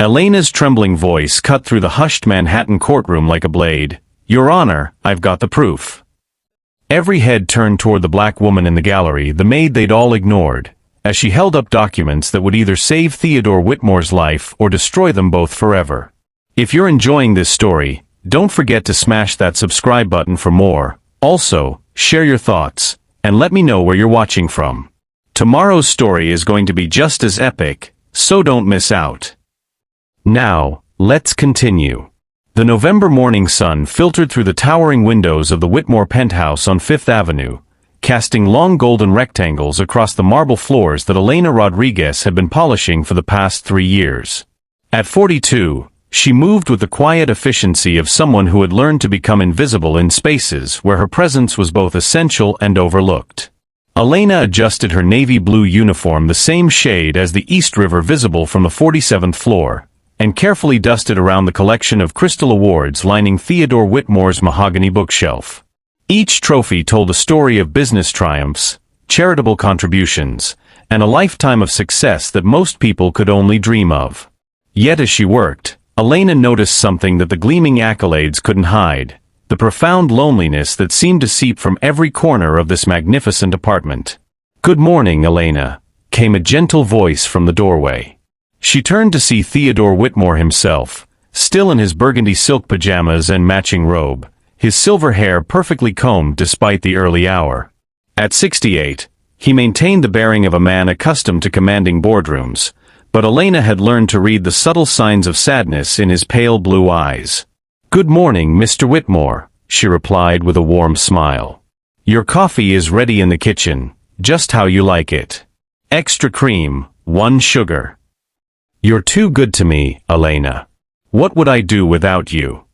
Elena's trembling voice cut through the hushed Manhattan courtroom like a blade. "Your Honor, I've got the proof." Every head turned toward the black woman in the gallery, the maid they'd all ignored, as she held up documents that would either save Theodore Whitmore's life or destroy them both forever. If you're enjoying this story, don't forget to smash that subscribe button for more. Also, share your thoughts, and let me know where you're watching from. Tomorrow's story is going to be just as epic, so don't miss out. Now, let's continue. The November morning sun filtered through the towering windows of the Whitmore penthouse on Fifth Avenue, casting long golden rectangles across the marble floors that Elena Rodriguez had been polishing for the past 3 years. At 42, she moved with the quiet efficiency of someone who had learned to become invisible in spaces where her presence was both essential and overlooked. Elena adjusted her navy blue uniform the same shade as the East River visible from the 47th floor, and carefully dusted around the collection of crystal awards lining Theodore Whitmore's mahogany bookshelf. Each trophy told a story of business triumphs, charitable contributions, and a lifetime of success that most people could only dream of. Yet as she worked, Elena noticed something that the gleaming accolades couldn't hide: the profound loneliness that seemed to seep from every corner of this magnificent apartment. "Good morning, Elena," came a gentle voice from the doorway. She turned to see Theodore Whitmore himself, still in his burgundy silk pajamas and matching robe, his silver hair perfectly combed despite the early hour. At 68, he maintained the bearing of a man accustomed to commanding boardrooms, but Elena had learned to read the subtle signs of sadness in his pale blue eyes. "Good morning, Mr. Whitmore," she replied with a warm smile. "Your coffee is ready in the kitchen, just how you like it. Extra cream, 1 sugar. You're too good to me, Elena. What would I do without you?"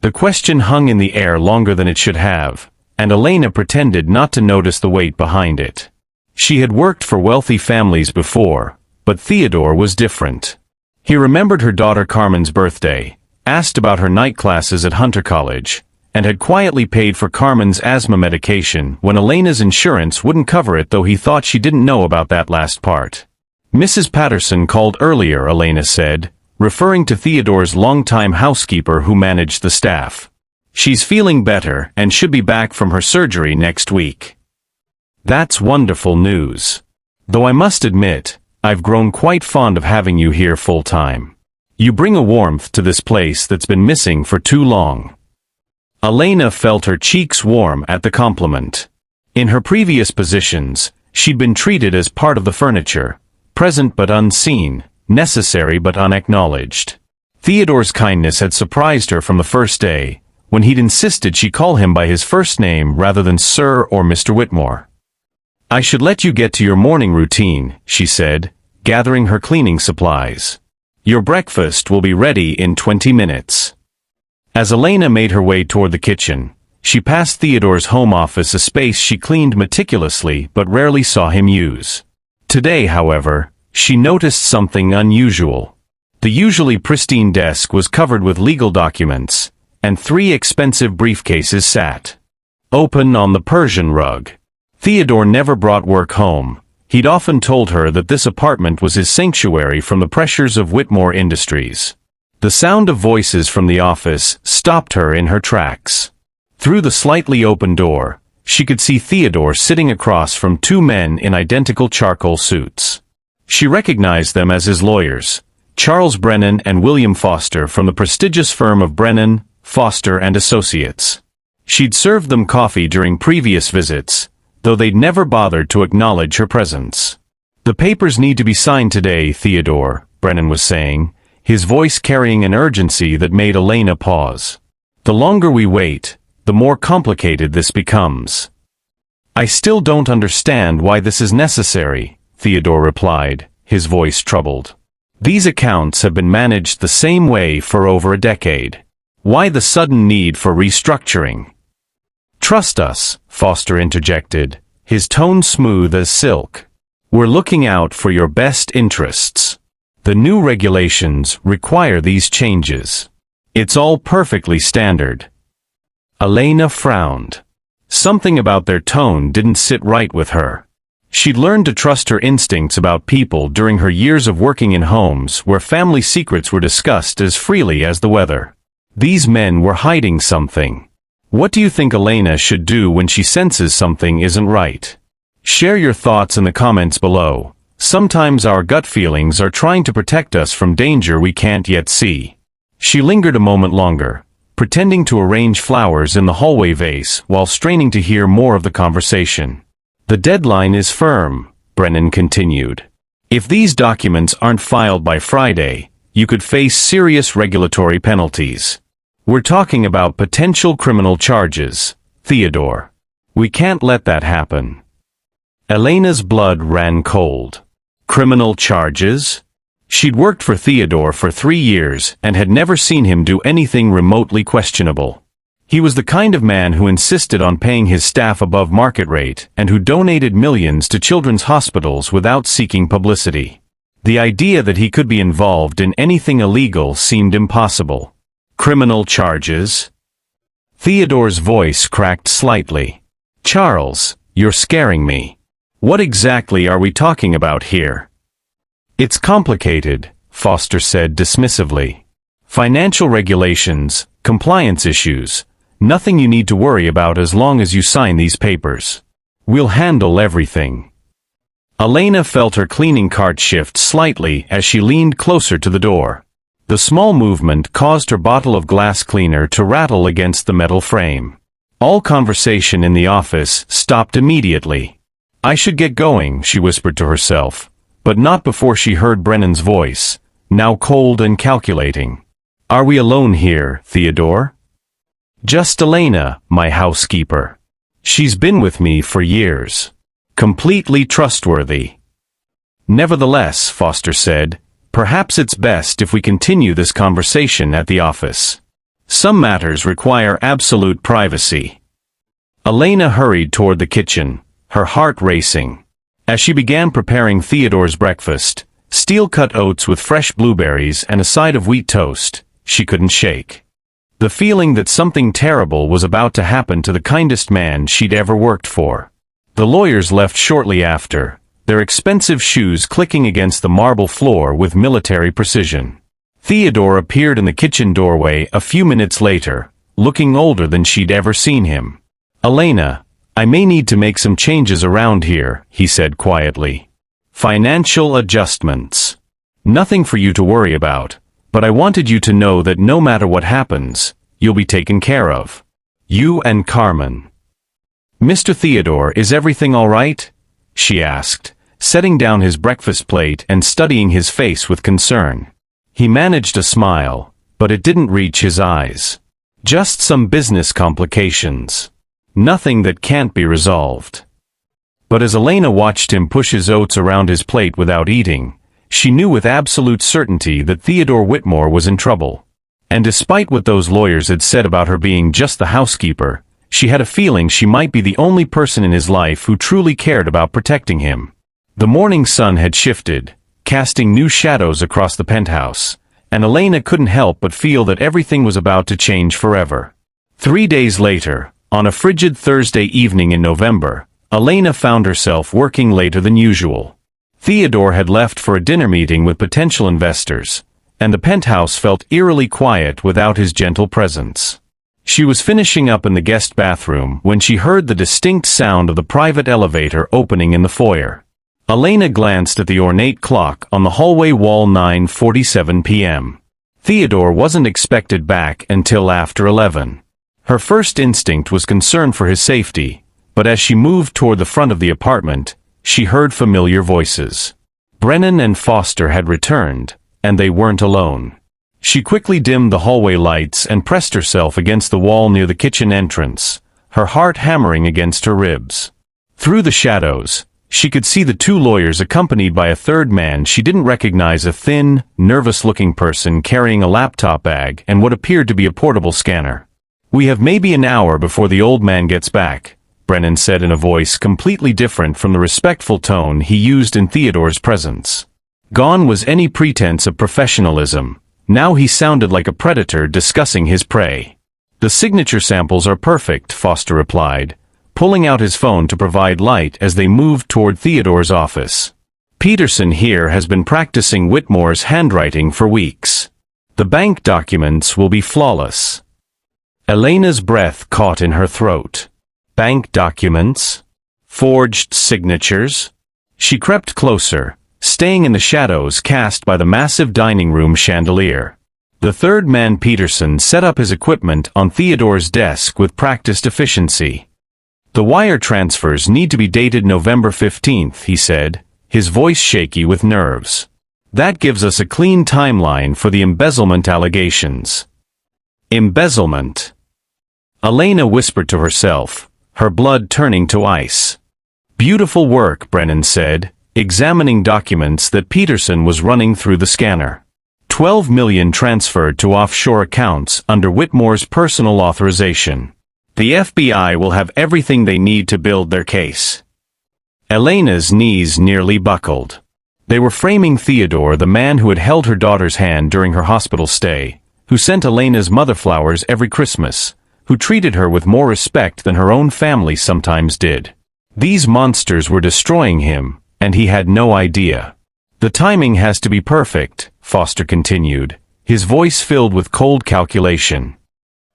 The question hung in the air longer than it should have, and Elena pretended not to notice the weight behind it. She had worked for wealthy families before, but Theodore was different. He remembered her daughter Carmen's birthday, asked about her night classes at Hunter College, and had quietly paid for Carmen's asthma medication when Elena's insurance wouldn't cover it, though he thought she didn't know about that last part. "Mrs. Patterson called earlier," Elena said, referring to Theodore's longtime housekeeper who managed the staff. "She's feeling better and should be back from her surgery next week." "That's wonderful news. Though I must admit, I've grown quite fond of having you here full-time. You bring a warmth to this place that's been missing for too long." Elena felt her cheeks warm at the compliment. In her previous positions, she'd been treated as part of the furniture, present but unseen, necessary but unacknowledged. Theodore's kindness had surprised her from the first day, when he'd insisted she call him by his first name rather than Sir or Mr. Whitmore. "I should let you get to your morning routine," she said, gathering her cleaning supplies. "Your breakfast will be ready in 20 minutes. As Elena made her way toward the kitchen, she passed Theodore's home office, a space she cleaned meticulously but rarely saw him use. Today, however, she noticed something unusual. The usually pristine desk was covered with legal documents, and 3 expensive briefcases sat open on the Persian rug. Theodore never brought work home. He'd often told her that this apartment was his sanctuary from the pressures of Whitmore Industries. The sound of voices from the office stopped her in her tracks. Through the slightly open door, she could see Theodore sitting across from 2 men in identical charcoal suits. She recognized them as his lawyers, Charles Brennan and William Foster, from the prestigious firm of Brennan, Foster and Associates. She'd served them coffee during previous visits, though they'd never bothered to acknowledge her presence. "The papers need to be signed today, Theodore," Brennan was saying, his voice carrying an urgency that made Elena pause. "The longer we wait, the more complicated this becomes." "I still don't understand why this is necessary," Theodore replied, his voice troubled. "These accounts have been managed the same way for over a decade. Why the sudden need for restructuring?" "Trust us," Foster interjected, his tone smooth as silk. "We're looking out for your best interests. The new regulations require these changes. It's all perfectly standard." Elena frowned. Something about their tone didn't sit right with her. She'd learned to trust her instincts about people during her years of working in homes where family secrets were discussed as freely as the weather. These men were hiding something. What do you think Elena should do when she senses something isn't right? Share your thoughts in the comments below. Sometimes our gut feelings are trying to protect us from danger we can't yet see. She lingered a moment longer, pretending to arrange flowers in the hallway vase while straining to hear more of the conversation. The deadline is firm, Brennan continued. If these documents aren't filed by Friday, you could face serious regulatory penalties. We're talking about potential criminal charges, Theodore. We can't let that happen. Elena's blood ran cold. Criminal charges? She'd worked for Theodore for 3 years and had never seen him do anything remotely questionable. He was the kind of man who insisted on paying his staff above market rate and who donated millions to children's hospitals without seeking publicity. The idea that he could be involved in anything illegal seemed impossible. Criminal charges? Theodore's voice cracked slightly. Charles, you're scaring me. What exactly are we talking about here? It's complicated, Foster said dismissively. Financial regulations, compliance issues, nothing you need to worry about as long as you sign these papers. We'll handle everything. Elena felt her cleaning cart shift slightly as she leaned closer to the door. The small movement caused her bottle of glass cleaner to rattle against the metal frame. All conversation in the office stopped immediately. I should get going, she whispered to herself, but not before she heard Brennan's voice, now cold and calculating. Are we alone here, Theodore? Just Elena, my housekeeper. She's been with me for years. Completely trustworthy. Nevertheless, Foster said, perhaps it's best if we continue this conversation at the office. Some matters require absolute privacy. Elena hurried toward the kitchen, her heart racing. As she began preparing Theodore's breakfast, steel-cut oats with fresh blueberries and a side of wheat toast, she couldn't shake. The feeling that something terrible was about to happen to the kindest man she'd ever worked for. The lawyers left shortly after, their expensive shoes clicking against the marble floor with military precision. Theodore appeared in the kitchen doorway a few minutes later, looking older than she'd ever seen him. Elena, I may need to make some changes around here, he said quietly. Financial adjustments. Nothing for you to worry about, but I wanted you to know that no matter what happens, you'll be taken care of. You and Carmen. Mr. Theodore, is everything all right? She asked, setting down his breakfast plate and studying his face with concern. He managed a smile, but it didn't reach his eyes. Just some business complications. Nothing that can't be resolved. But as Elena watched him push his oats around his plate without eating, she knew with absolute certainty that Theodore Whitmore was in trouble. And despite what those lawyers had said about her being just the housekeeper, she had a feeling she might be the only person in his life who truly cared about protecting him. The morning sun had shifted, casting new shadows across the penthouse, and Elena couldn't help but feel that everything was about to change forever. 3 days later, on a frigid Thursday evening in November, Elena found herself working later than usual. Theodore had left for a dinner meeting with potential investors, and the penthouse felt eerily quiet without his gentle presence. She was finishing up in the guest bathroom when she heard the distinct sound of the private elevator opening in the foyer. Elena glanced at the ornate clock on the hallway wall. 9:47 p.m. Theodore wasn't expected back until after 11. Her first instinct was concern for his safety, but as she moved toward the front of the apartment, she heard familiar voices. Brennan and Foster had returned, and they weren't alone. She quickly dimmed the hallway lights and pressed herself against the wall near the kitchen entrance, her heart hammering against her ribs. Through the shadows, she could see the two lawyers accompanied by a third man she didn't recognize, a thin, nervous-looking person carrying a laptop bag and what appeared to be a portable scanner. We have maybe an hour before the old man gets back, Brennan said in a voice completely different from the respectful tone he used in Theodore's presence. Gone was any pretense of professionalism. Now he sounded like a predator discussing his prey. The signature samples are perfect, Foster replied, pulling out his phone to provide light as they moved toward Theodore's office. Peterson here has been practicing Whitmore's handwriting for weeks. The bank documents will be flawless. Elena's breath caught in her throat. Bank documents? Forged signatures? She crept closer, staying in the shadows cast by the massive dining room chandelier. The third man, Peterson, set up his equipment on Theodore's desk with practiced efficiency. The wire transfers need to be dated November 15th, he said, his voice shaky with nerves. That gives us a clean timeline for the embezzlement allegations. Embezzlement. Elena whispered to herself, her blood turning to ice. Beautiful work, Brennan said, examining documents that Peterson was running through the scanner. 12 million transferred to offshore accounts under Whitmore's personal authorization. The FBI will have everything they need to build their case. Elena's knees nearly buckled. They were framing Theodore, the man who had held her daughter's hand during her hospital stay, who sent Elena's mother flowers every Christmas, who treated her with more respect than her own family sometimes did. These monsters were destroying him, and he had no idea. The timing has to be perfect, Foster continued, his voice filled with cold calculation.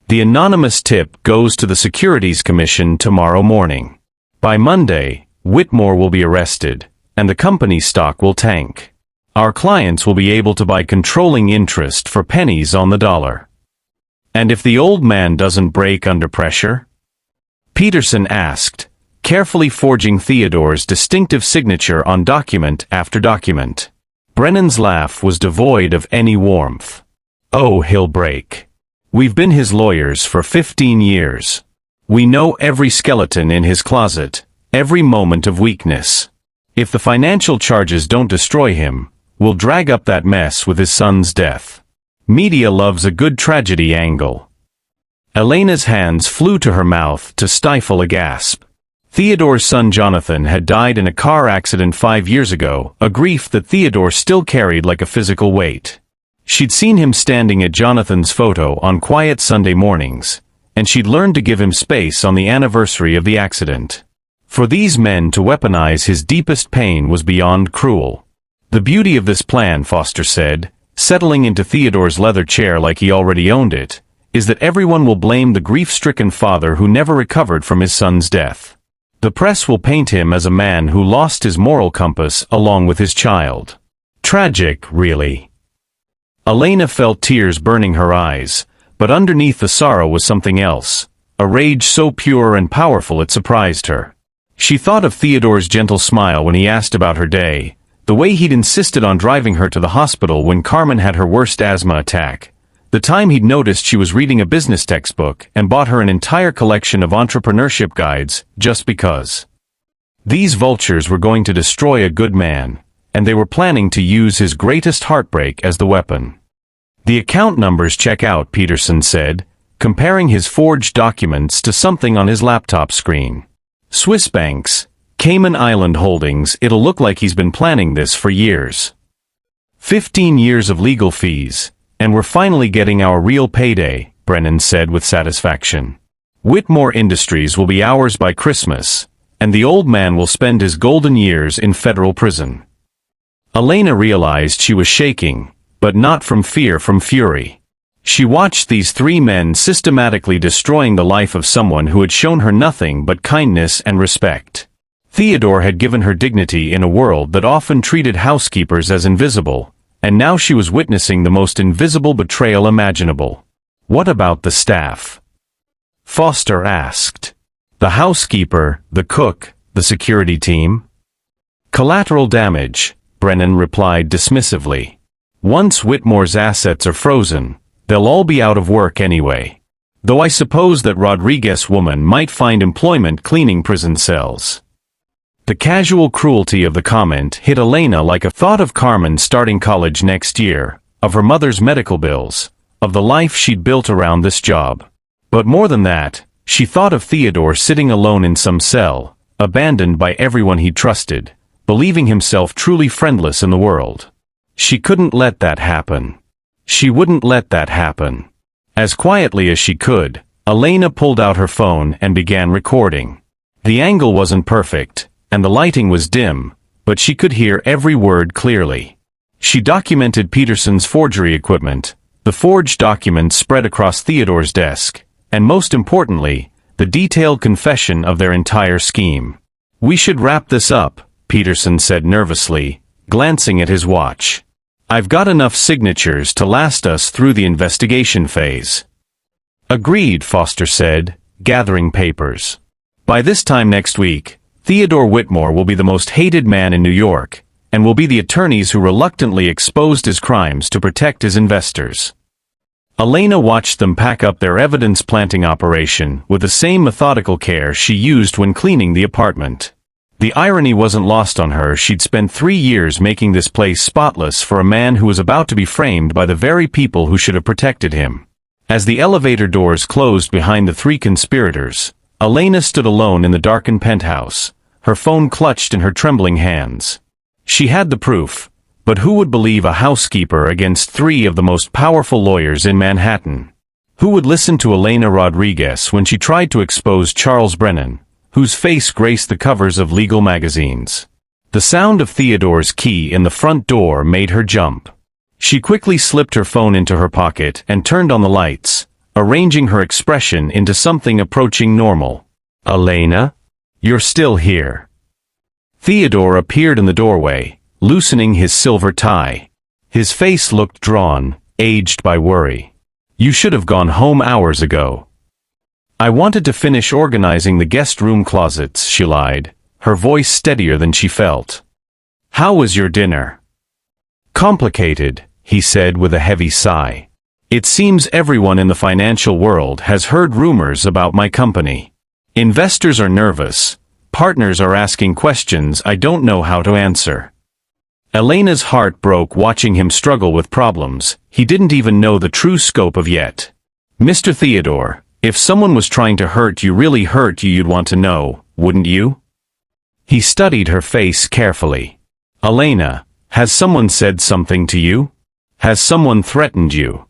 The anonymous tip goes to the Securities Commission tomorrow morning. By Monday, Whitmore will be arrested, and the company's stock will tank. Our clients will be able to buy controlling interest for pennies on the dollar. And if the old man doesn't break under pressure? Peterson asked, carefully forging Theodore's distinctive signature on document after document. Brennan's laugh was devoid of any warmth. Oh, he'll break. We've been his lawyers for 15 years. We know every skeleton in his closet, every moment of weakness. If the financial charges don't destroy him, we'll drag up that mess with his son's death. Media loves a good tragedy angle. Elena's hands flew to her mouth to stifle a gasp. Theodore's son Jonathan had died in a car accident 5 years ago, a grief that Theodore still carried like a physical weight. She'd seen him standing at Jonathan's photo on quiet Sunday mornings, and she'd learned to give him space on the anniversary of the accident. For these men to weaponize his deepest pain was beyond cruel. The beauty of this plan, Foster said, settling into Theodore's leather chair like he already owned it, is that everyone will blame the grief-stricken father who never recovered from his son's death. The press will paint him as a man who lost his moral compass along with his child. Tragic, really. Elena felt tears burning her eyes, but underneath the sorrow was something else, a rage so pure and powerful it surprised her. She thought of Theodore's gentle smile when he asked about her day, the way he'd insisted on driving her to the hospital when Carmen had her worst asthma attack, the time he'd noticed she was reading a business textbook and bought her an entire collection of entrepreneurship guides, just because. These vultures were going to destroy a good man, and they were planning to use his greatest heartbreak as the weapon. The account numbers check out, Peterson said, comparing his forged documents to something on his laptop screen. Swiss banks, Cayman Island holdings, it'll look like he's been planning this for years. 15 years of legal fees, and we're finally getting our real payday, Brennan said with satisfaction. Whitmore Industries will be ours by Christmas, and the old man will spend his golden years in federal prison. Elena realized she was shaking, but not from fear, from fury. She watched these three men systematically destroying the life of someone who had shown her nothing but kindness and respect. Theodore had given her dignity in a world that often treated housekeepers as invisible, and now she was witnessing the most invisible betrayal imaginable. What about the staff? Foster asked. The housekeeper, the cook, the security team? Collateral damage, Brennan replied dismissively. Once Whitmore's assets are frozen, they'll all be out of work anyway. Though I suppose that Rodriguez woman might find employment cleaning prison cells. The casual cruelty of the comment hit Elena like a thought of Carmen starting college next year, of her mother's medical bills, of the life she'd built around this job. But more than that, she thought of Theodore sitting alone in some cell, abandoned by everyone he trusted, believing himself truly friendless in the world. She couldn't let that happen. She wouldn't let that happen. As quietly as she could, Elena pulled out her phone and began recording. The angle wasn't perfect, and the lighting was dim, but she could hear every word clearly. She documented Peterson's forgery equipment, the forged documents spread across Theodore's desk, and most importantly, the detailed confession of their entire scheme. "We should wrap this up," Peterson said nervously, glancing at his watch. "I've got enough signatures to last us through the investigation phase." "Agreed," Foster said, gathering papers. "By this time next week, Theodore Whitmore will be the most hated man in New York, and will be the attorneys who reluctantly exposed his crimes to protect his investors." Elena watched them pack up their evidence-planting operation with the same methodical care she used when cleaning the apartment. The irony wasn't lost on her. She'd spent 3 years making this place spotless for a man who was about to be framed by the very people who should have protected him. As the elevator doors closed behind the 3 conspirators, Elena stood alone in the darkened penthouse, her phone clutched in her trembling hands. She had the proof, but who would believe a housekeeper against 3 of the most powerful lawyers in Manhattan? Who would listen to Elena Rodriguez when she tried to expose Charles Brennan, whose face graced the covers of legal magazines? The sound of Theodore's key in the front door made her jump. She quickly slipped her phone into her pocket and turned on the lights, arranging her expression into something approaching normal. "Elena? You're still here." Theodore appeared in the doorway, loosening his silver tie. His face looked drawn, aged by worry. "You should have gone home hours ago." "I wanted to finish organizing the guest room closets," she lied, her voice steadier than she felt. "How was your dinner?" "Complicated," he said with a heavy sigh. "It seems everyone in the financial world has heard rumors about my company. Investors are nervous. Partners are asking questions I don't know how to answer." Elena's heart broke watching him struggle with problems he didn't even know the true scope of yet. "Mr. Theodore, if someone was trying to hurt you, really hurt you, you'd want to know, wouldn't you?" He studied her face carefully. "Elena, has someone said something to you? Has someone threatened you?"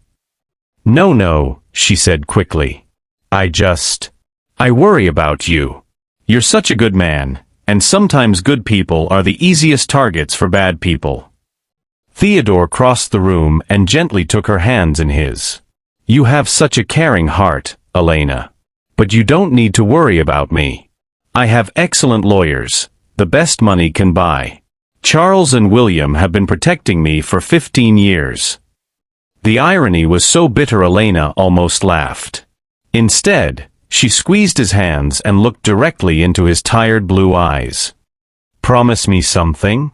No, she said quickly. I worry about you. You're such a good man, and sometimes good people are the easiest targets for bad people." Theodore crossed the room and gently took her hands in his. "You have such a caring heart, Elena. But you don't need to worry about me. I have excellent lawyers, the best money can buy. Charles and William have been protecting me for 15 years. The irony was so bitter Elena almost laughed. Instead, she squeezed his hands and looked directly into his tired blue eyes. "Promise me something?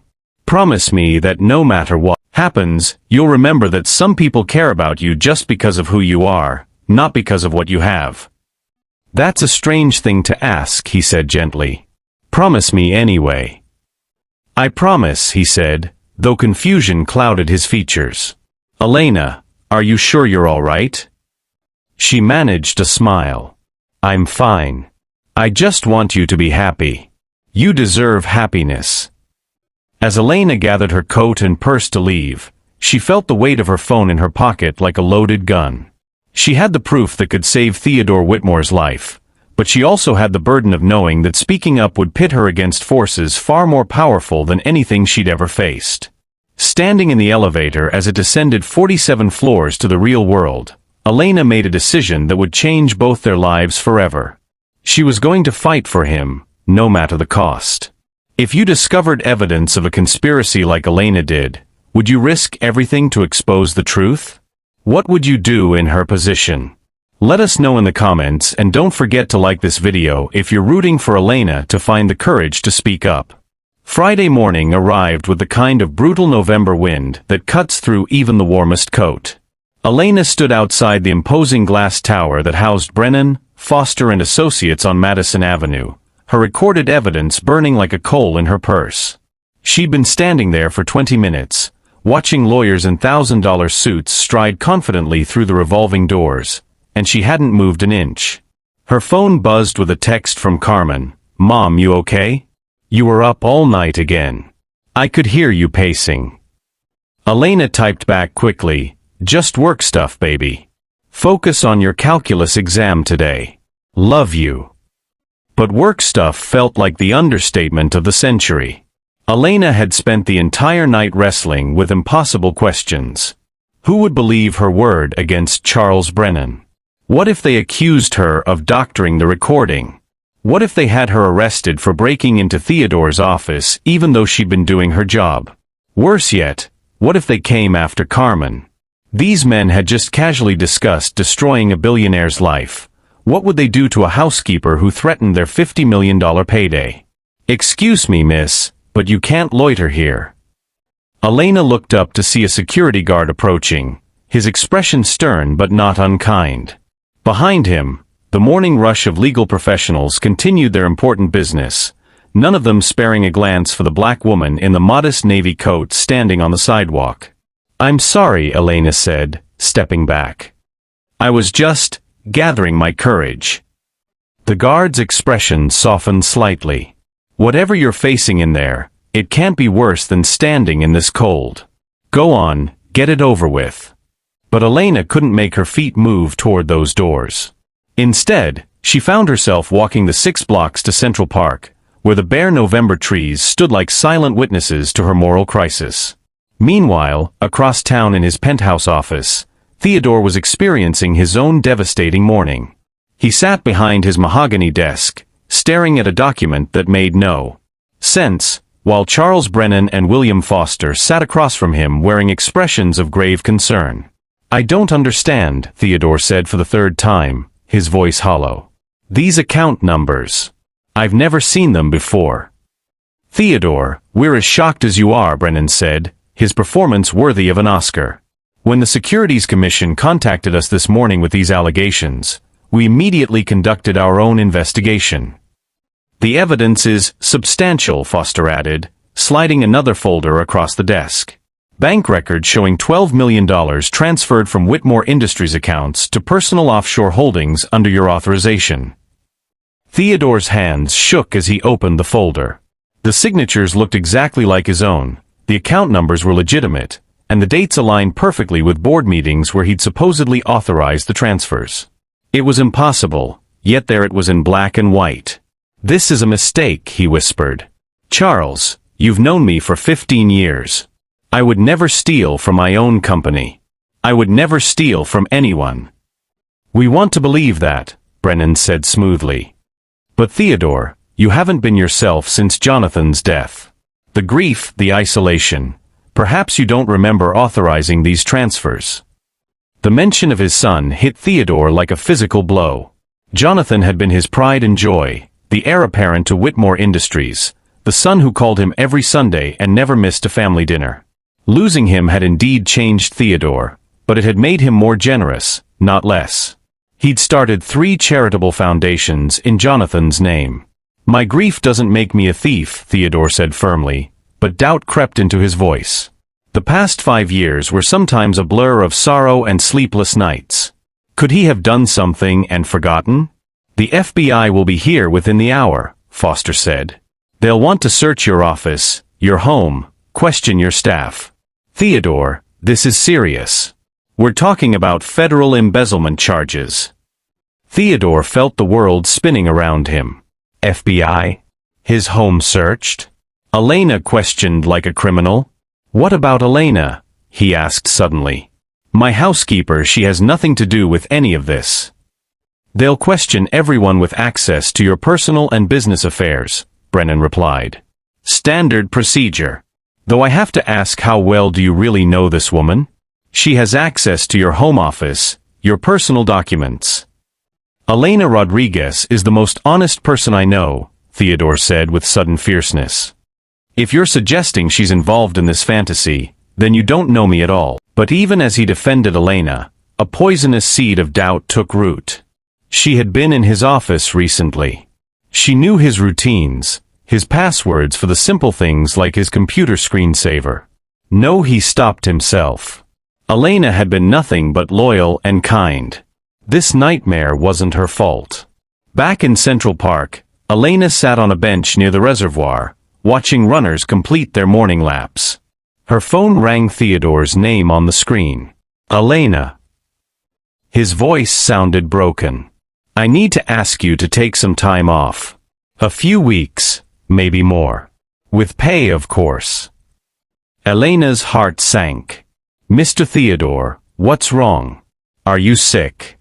Promise me that no matter what happens, you'll remember that some people care about you just because of who you are, not because of what you have." "That's a strange thing to ask," he said gently. "Promise me anyway." "I promise," he said, though confusion clouded his features. "Elena, are you sure you're all right?" She managed a smile. "I'm fine. I just want you to be happy. You deserve happiness." As Elena gathered her coat and purse to leave, she felt the weight of her phone in her pocket like a loaded gun. She had the proof that could save Theodore Whitmore's life, but she also had the burden of knowing that speaking up would pit her against forces far more powerful than anything she'd ever faced. Standing in the elevator as it descended 47 floors to the real world, Elena made a decision that would change both their lives forever. She was going to fight for him, no matter the cost. If you discovered evidence of a conspiracy like Elena did, would you risk everything to expose the truth? What would you do in her position? Let us know in the comments, and don't forget to like this video if you're rooting for Elena to find the courage to speak up. Friday morning arrived with the kind of brutal November wind that cuts through even the warmest coat. Elena stood outside the imposing glass tower that housed Brennan, Foster and Associates on Madison Avenue, her recorded evidence burning like a coal in her purse. She'd been standing there for 20 minutes, watching lawyers in $1,000 suits stride confidently through the revolving doors, and she hadn't moved an inch. Her phone buzzed with a text from Carmen. "Mom, you okay? You were up all night again. I could hear you pacing." Elena typed back quickly, "Just work stuff, baby. Focus on your calculus exam today. Love you." But work stuff felt like the understatement of the century. Elena had spent the entire night wrestling with impossible questions. Who would believe her word against Charles Brennan? What if they accused her of doctoring the recording? What if they had her arrested for breaking into Theodore's office even though she'd been doing her job? Worse yet, what if they came after Carmen? These men had just casually discussed destroying a billionaire's life. What would they do to a housekeeper who threatened their $50 million payday? "Excuse me, miss, but you can't loiter here." Elena looked up to see a security guard approaching, his expression stern but not unkind. Behind him, the morning rush of legal professionals continued their important business, none of them sparing a glance for the black woman in the modest navy coat standing on the sidewalk. "I'm sorry," Elena said, stepping back. "I was just gathering my courage." The guard's expression softened slightly. "Whatever you're facing in there, it can't be worse than standing in this cold. Go on, get it over with." But Elena couldn't make her feet move toward those doors. Instead, she found herself walking the 6 blocks to Central Park, where the bare November trees stood like silent witnesses to her moral crisis. Meanwhile, across town in his penthouse office, Theodore was experiencing his own devastating morning. He sat behind his mahogany desk, staring at a document that made no sense, while Charles Brennan and William Foster sat across from him wearing expressions of grave concern. "I don't understand," Theodore said for the 3rd time, his voice hollow. "These account numbers. I've never seen them before." "Theodore, we're as shocked as you are," Brennan said, his performance worthy of an Oscar. "When the Securities Commission contacted us this morning with these allegations, we immediately conducted our own investigation." "The evidence is substantial," Foster added, sliding another folder across the desk. "Bank records showing $12 million transferred from Whitmore Industries accounts to personal offshore holdings under your authorization." Theodore's hands shook as he opened the folder. The signatures looked exactly like his own, the account numbers were legitimate, and the dates aligned perfectly with board meetings where he'd supposedly authorized the transfers. It was impossible, yet there it was in black and white. "This is a mistake," he whispered. "Charles, you've known me for 15 years. I would never steal from my own company. I would never steal from anyone." "We want to believe that," Brennan said smoothly. "But Theodore, you haven't been yourself since Jonathan's death. The grief, the isolation. Perhaps you don't remember authorizing these transfers." The mention of his son hit Theodore like a physical blow. Jonathan had been his pride and joy, the heir apparent to Whitmore Industries, the son who called him every Sunday and never missed a family dinner. Losing him had indeed changed Theodore, but it had made him more generous, not less. He'd started 3 charitable foundations in Jonathan's name. "My grief doesn't make me a thief," Theodore said firmly, but doubt crept into his voice. The past 5 years were sometimes a blur of sorrow and sleepless nights. Could he have done something and forgotten? "The FBI will be here within the hour," Foster said. "They'll want to search your office, your home, question your staff." "Theodore, this is serious. We're talking about federal embezzlement charges." Theodore felt the world spinning around him. FBI? His home searched? Elena questioned like a criminal? "What about Elena?" he asked suddenly. "My housekeeper, she has nothing to do with any of this." "They'll question everyone with access to your personal and business affairs," Brennan replied. "Standard procedure. Though I have to ask, how well do you really know this woman? She has access to your home office, your personal documents." "Elena Rodriguez is the most honest person I know," Theodore said with sudden fierceness. "If you're suggesting she's involved in this fantasy, then you don't know me at all." But even as he defended Elena, a poisonous seed of doubt took root. She had been in his office recently. She knew his routines, his passwords for the simple things like his computer screensaver. No, he stopped himself. Elena had been nothing but loyal and kind. This nightmare wasn't her fault. Back in Central Park, Elena sat on a bench near the reservoir, watching runners complete their morning laps. Her phone rang, Theodore's name on the screen. "Elena." His voice sounded broken. "I need to ask you to take some time off. A few weeks, maybe more. With pay, of course. Elena's heart sank. Mr. Theodore, what's wrong? Are you sick?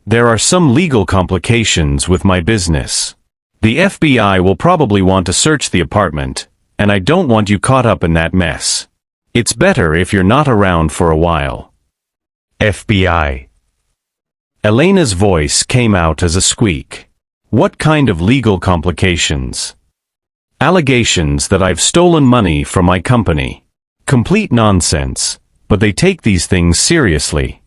There are some legal complications with my business. The FBI will probably want to search the apartment, and I don't want you caught up in that mess. It's better if you're not around for a while. FBI. Elena's voice came out as a squeak. What kind of legal complications? Allegations that I've stolen money from my company. Complete nonsense, but they take these things seriously.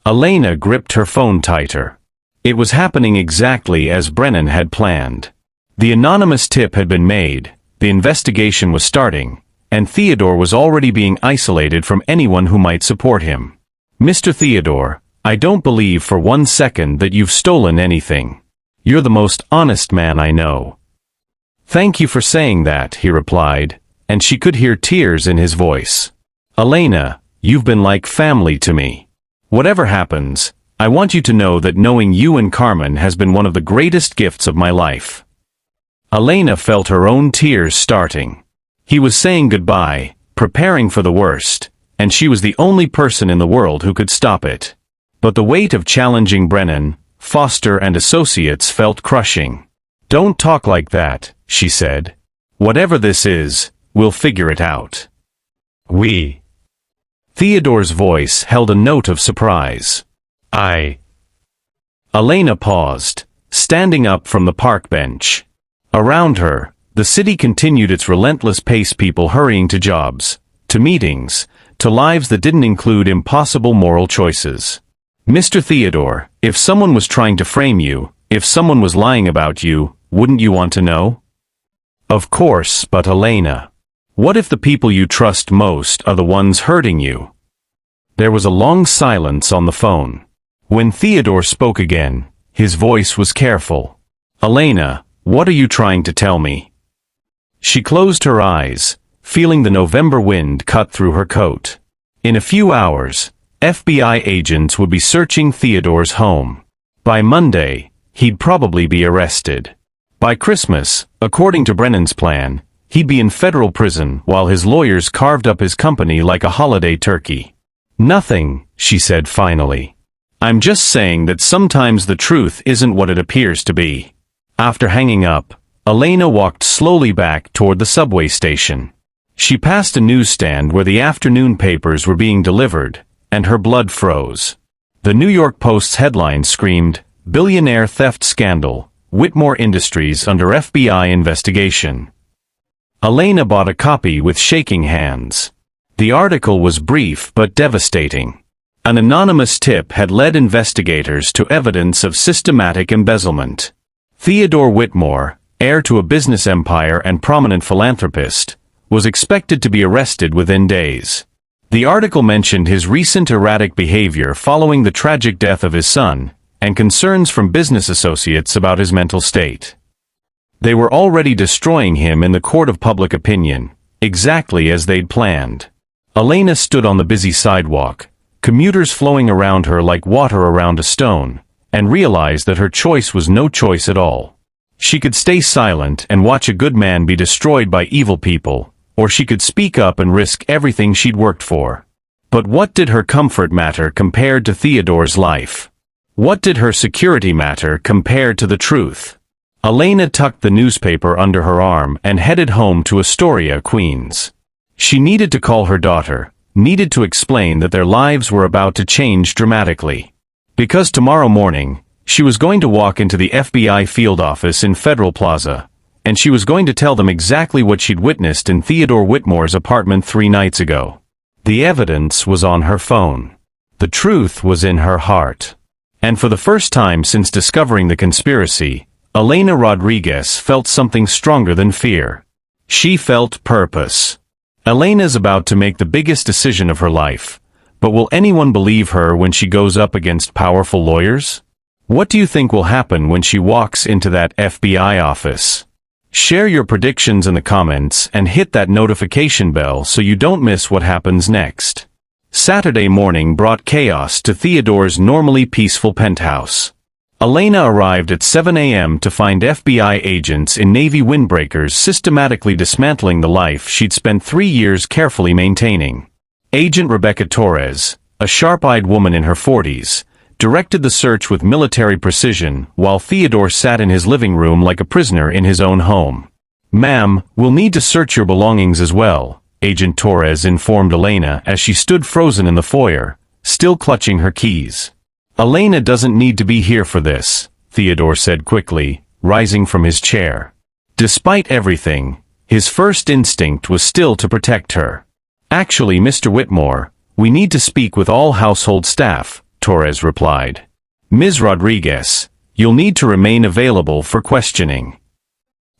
Elena gripped her phone tighter. It was happening exactly as Brennan had planned. The anonymous tip had been made, the investigation was starting, and Theodore was already being isolated from anyone who might support him. Mr. Theodore, I don't believe for 1 second that you've stolen anything. You're the most honest man I know. Thank you for saying that, he replied, and she could hear tears in his voice. Elena, you've been like family to me. Whatever happens, I want you to know that knowing you and Carmen has been one of the greatest gifts of my life. Elena felt her own tears starting. He was saying goodbye, preparing for the worst, and she was the only person in the world who could stop it. But the weight of challenging Brennan, Foster and Associates felt crushing. Don't talk like that, she said. Whatever this is, we'll figure it out. We. Theodore's voice held a note of surprise. Elena paused, standing up from the park bench. Around her, the city continued its relentless pace, people hurrying to jobs, to meetings, to lives that didn't include impossible moral choices. Mr. Theodore, if someone was trying to frame you, if someone was lying about you, wouldn't you want to know? Of course, but Elena. What if the people you trust most are the ones hurting you? There was a long silence on the phone. When Theodore spoke again, his voice was careful. Elena, what are you trying to tell me? She closed her eyes, feeling the November wind cut through her coat. In a few hours, FBI agents would be searching Theodore's home. By Monday, he'd probably be arrested. By Christmas, according to Brennan's plan, he'd be in federal prison while his lawyers carved up his company like a holiday turkey. Nothing, she said finally. I'm just saying that sometimes the truth isn't what it appears to be. After hanging up, Elena walked slowly back toward the subway station. She passed a newsstand where the afternoon papers were being delivered, and her blood froze. The New York Post's headline screamed, "Billionaire Theft Scandal, Whitmore Industries under FBI Investigation." Elena bought a copy with shaking hands. The article was brief but devastating. An anonymous tip had led investigators to evidence of systematic embezzlement. Theodore Whitmore, heir to a business empire and prominent philanthropist, was expected to be arrested within days. The article mentioned his recent erratic behavior following the tragic death of his son, and concerns from business associates about his mental state. They were already destroying him in the court of public opinion, exactly as they'd planned. Elena stood on the busy sidewalk, commuters flowing around her like water around a stone, and realized that her choice was no choice at all. She could stay silent and watch a good man be destroyed by evil people, or she could speak up and risk everything she'd worked for. But what did her comfort matter compared to Theodore's life? What did her security matter compared to the truth? Elena tucked the newspaper under her arm and headed home to Astoria, Queens. She needed to call her daughter, needed to explain that their lives were about to change dramatically. Because tomorrow morning, she was going to walk into the FBI field office in Federal Plaza, and she was going to tell them exactly what she'd witnessed in Theodore Whitmore's apartment 3 nights ago. The evidence was on her phone. The truth was in her heart. And for the first time since discovering the conspiracy, Elena Rodriguez felt something stronger than fear. She felt purpose. Elena's about to make the biggest decision of her life, but will anyone believe her when she goes up against powerful lawyers? What do you think will happen when she walks into that FBI office? Share your predictions in the comments and hit that notification bell so you don't miss what happens next. Saturday morning brought chaos to Theodore's normally peaceful penthouse. Elena arrived at 7 a.m. to find FBI agents in Navy windbreakers systematically dismantling the life she'd spent 3 years carefully maintaining. Agent Rebecca Torres, a sharp-eyed woman in her 40s, directed the search with military precision while Theodore sat in his living room like a prisoner in his own home. "Ma'am, we'll need to search your belongings as well," Agent Torres informed Elena as she stood frozen in the foyer, still clutching her keys. "Elena doesn't need to be here for this," Theodore said quickly, rising from his chair. Despite everything, his first instinct was still to protect her. "Actually, Mr. Whitmore, we need to speak with all household staff," Torres replied. "Ms. Rodriguez, you'll need to remain available for questioning."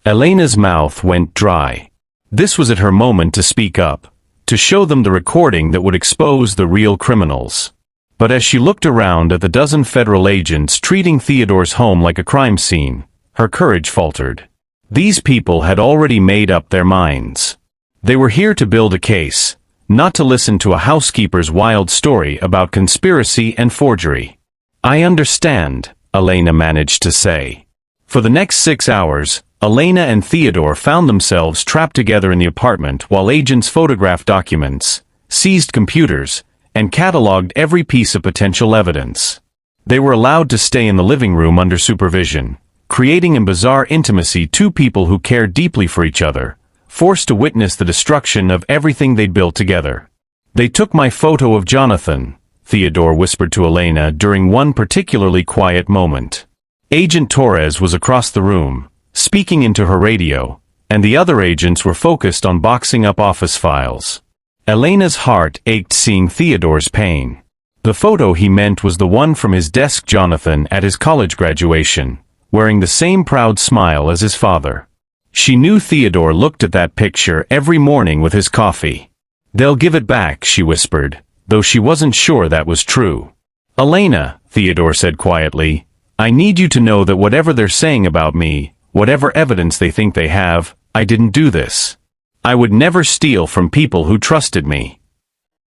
Elena's mouth went dry. This was at her moment to speak up, to show them the recording that would expose the real criminals. But as she looked around at the dozen federal agents treating Theodore's home like a crime scene, her courage faltered. These people had already made up their minds. They were here to build a case, not to listen to a housekeeper's wild story about conspiracy and forgery. "I understand," Elena managed to say. For the next 6 hours, Elena and Theodore found themselves trapped together in the apartment while agents photographed documents, seized computers, and cataloged every piece of potential evidence. They were allowed to stay in the living room under supervision, creating in bizarre intimacy two people who cared deeply for each other, forced to witness the destruction of everything they'd built together. "They took my photo of Jonathan," Theodore whispered to Elena during one particularly quiet moment. Agent Torres was across the room, speaking into her radio, and the other agents were focused on boxing up office files. Elena's heart ached seeing Theodore's pain. The photo he meant was the one from his desk Jonathan at his college graduation, wearing the same proud smile as his father. She knew Theodore looked at that picture every morning with his coffee. "They'll give it back," she whispered, though she wasn't sure that was true. "Elena," Theodore said quietly, "I need you to know that whatever they're saying about me, whatever evidence they think they have, I didn't do this. I would never steal from people who trusted me."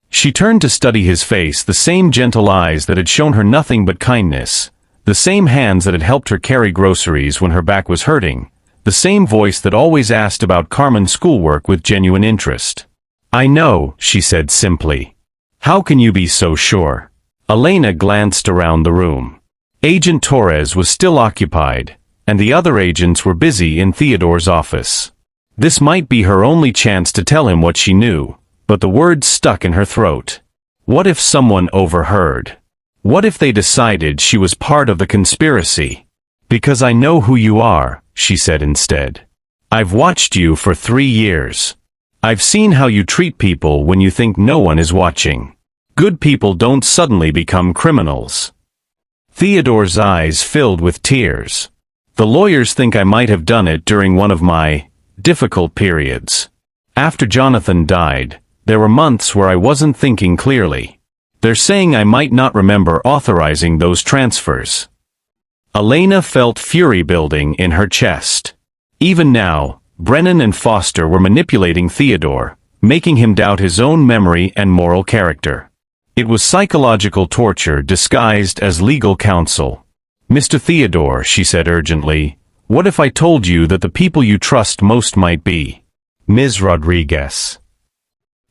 She turned to study his face, the same gentle eyes that had shown her nothing but kindness, the same hands that had helped her carry groceries when her back was hurting, the same voice that always asked about Carmen's schoolwork with genuine interest. "I know," she said simply. "How can you be so sure?" Elena glanced around the room. Agent Torres was still occupied, and the other agents were busy in Theodore's office. This might be her only chance to tell him what she knew, but the words stuck in her throat. What if someone overheard? What if they decided she was part of the conspiracy? "Because I know who you are," she said instead. "I've watched you for 3 years. I've seen how you treat people when you think no one is watching. Good people don't suddenly become criminals." Theodore's eyes filled with tears. "The lawyers think I might have done it during one of my difficult periods. After Jonathan died, there were months where I wasn't thinking clearly. They're saying I might not remember authorizing those transfers." Elena felt fury building in her chest. Even now, Brennan and Foster were manipulating Theodore, making him doubt his own memory and moral character. It was psychological torture disguised as legal counsel. "Mr. Theodore," she said urgently, "what if I told you that the people you trust most might be Ms. Rodriguez?"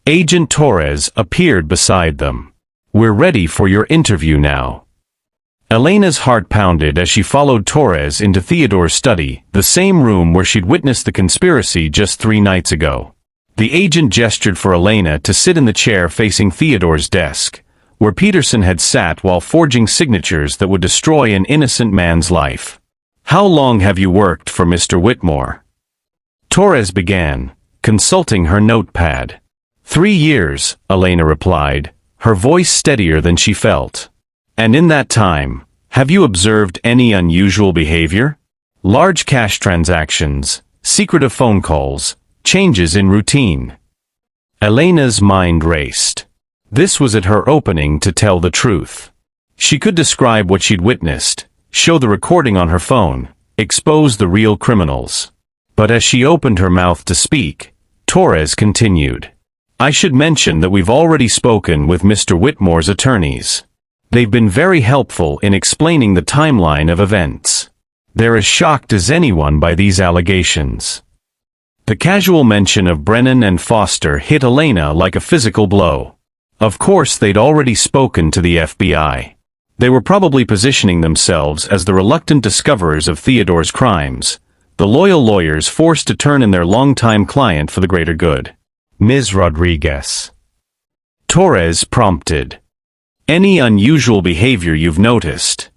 Agent Torres appeared beside them. "We're ready for your interview now." Elena's heart pounded as she followed Torres into Theodore's study, the same room where she'd witnessed the conspiracy just 3 nights ago. The agent gestured for Elena to sit in the chair facing Theodore's desk, where Peterson had sat while forging signatures that would destroy an innocent man's life. "How long have you worked for Mr. Whitmore?" Torres began, consulting her notepad. 3 years, Elena replied, her voice steadier than she felt. "And in that time, have you observed any unusual behavior? Large cash transactions, secretive phone calls, changes in routine?" Elena's mind raced. This was at her opening to tell the truth. She could describe what she'd witnessed, show the recording on her phone, expose the real criminals. But as she opened her mouth to speak, Torres continued, "I should mention that we've already spoken with Mr. Whitmore's attorneys. They've been very helpful in explaining the timeline of events. They're as shocked as anyone by these allegations. The casual mention of Brennan and Foster hit Elena like a physical blow. Of course, they'd already spoken to the FBI. They were probably positioning themselves as the reluctant discoverers of Theodore's crimes, the loyal lawyers forced to turn in their longtime client for the greater good. Ms. Rodriguez. Torres prompted. Any unusual behavior you've noticed?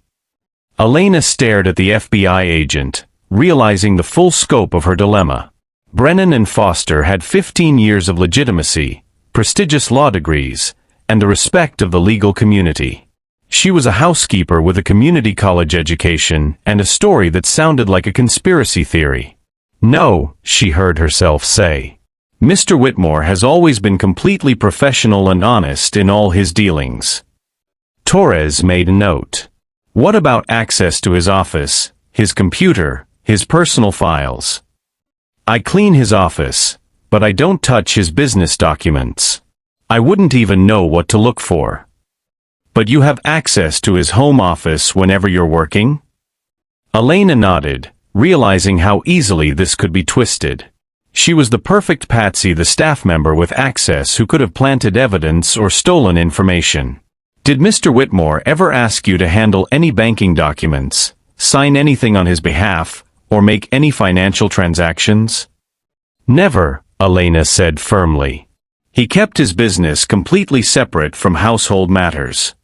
Elena stared at the FBI agent, realizing the full scope of her dilemma. Brennan and Foster had 15 years of legitimacy, prestigious law degrees, and the respect of the legal community. She was a housekeeper with a community college education and a story that sounded like a conspiracy theory. No, she heard herself say. Mr. Whitmore has always been completely professional and honest in all his dealings. Torres made a note. What about access to his office, his computer, his personal files? I clean his office, but I don't touch his business documents. I wouldn't even know what to look for. But you have access to his home office whenever you're working? Elena nodded, realizing how easily this could be twisted. She was the perfect patsy, the staff member with access who could have planted evidence or stolen information. Did Mr. Whitmore ever ask you to handle any banking documents, sign anything on his behalf, or make any financial transactions? Never, Elena said firmly. He kept his business completely separate from household matters.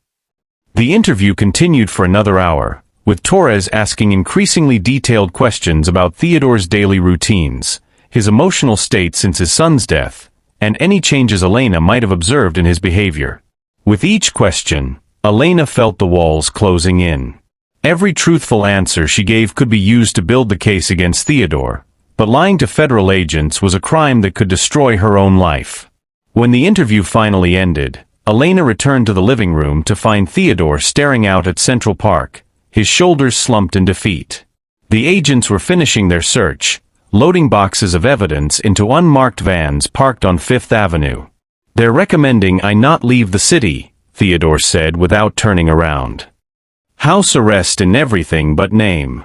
The interview continued for another hour, with Torres asking increasingly detailed questions about Theodore's daily routines, his emotional state since his son's death, and any changes Elena might have observed in his behavior. With each question, Elena felt the walls closing in. Every truthful answer she gave could be used to build the case against Theodore, but lying to federal agents was a crime that could destroy her own life. When the interview finally ended, Elena returned to the living room to find Theodore staring out at Central Park, his shoulders slumped in defeat. The agents were finishing their search, loading boxes of evidence into unmarked vans parked on Fifth Avenue. They're recommending I not leave the city, Theodore said without turning around. House arrest and everything but name.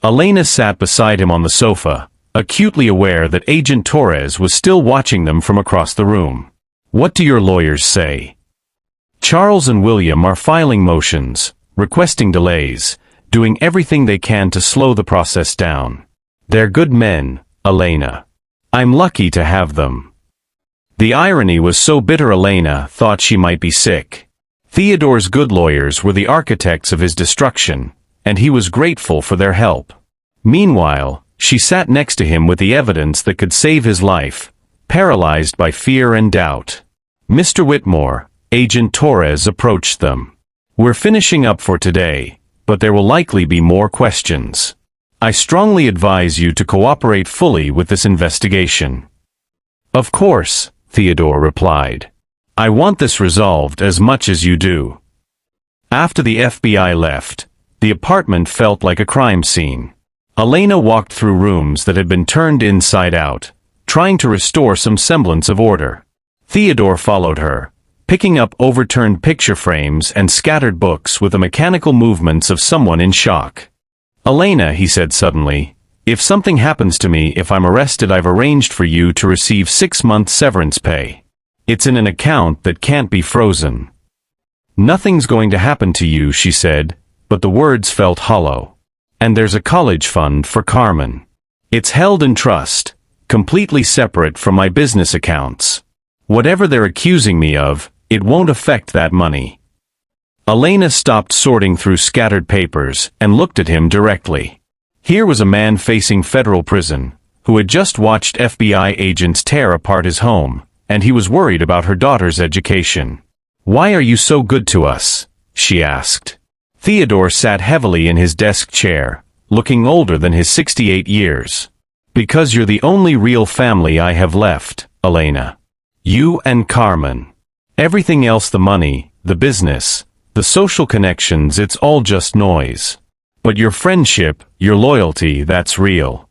Elena sat beside him on the sofa, acutely aware that Agent Torres was still watching them from across the room. What do your lawyers say? Charles and William are filing motions, requesting delays, doing everything they can to slow the process down. They're good men, Elena. I'm lucky to have them. The irony was so bitter Elena thought she might be sick. Theodore's good lawyers were the architects of his destruction, and he was grateful for their help. Meanwhile, she sat next to him with the evidence that could save his life, paralyzed by fear and doubt. Mr. Whitmore, Agent Torres approached them. We're finishing up for today, but there will likely be more questions. I strongly advise you to cooperate fully with this investigation. Of course, Theodore replied. I want this resolved as much as you do. After the FBI left, the apartment felt like a crime scene. Elena walked through rooms that had been turned inside out, trying to restore some semblance of order. Theodore followed her, picking up overturned picture frames and scattered books with the mechanical movements of someone in shock. Elena, he said suddenly, if something happens to me if I'm arrested, I've arranged for you to receive 6 months severance pay. It's in an account that can't be frozen. Nothing's going to happen to you, she said, but the words felt hollow. And there's a college fund for Carmen. It's held in trust, completely separate from my business accounts. Whatever they're accusing me of, it won't affect that money. Elena stopped sorting through scattered papers and looked at him directly. Here was a man facing federal prison, who had just watched FBI agents tear apart his home, and he was worried about her daughter's education. Why are you so good to us? She asked. Theodore sat heavily in his desk chair, looking older than his 68 years. Because you're the only real family I have left, Elena. You and Carmen. Everything else, the money, the business, the social connections, it's all just noise. But your friendship, your loyalty, that's real.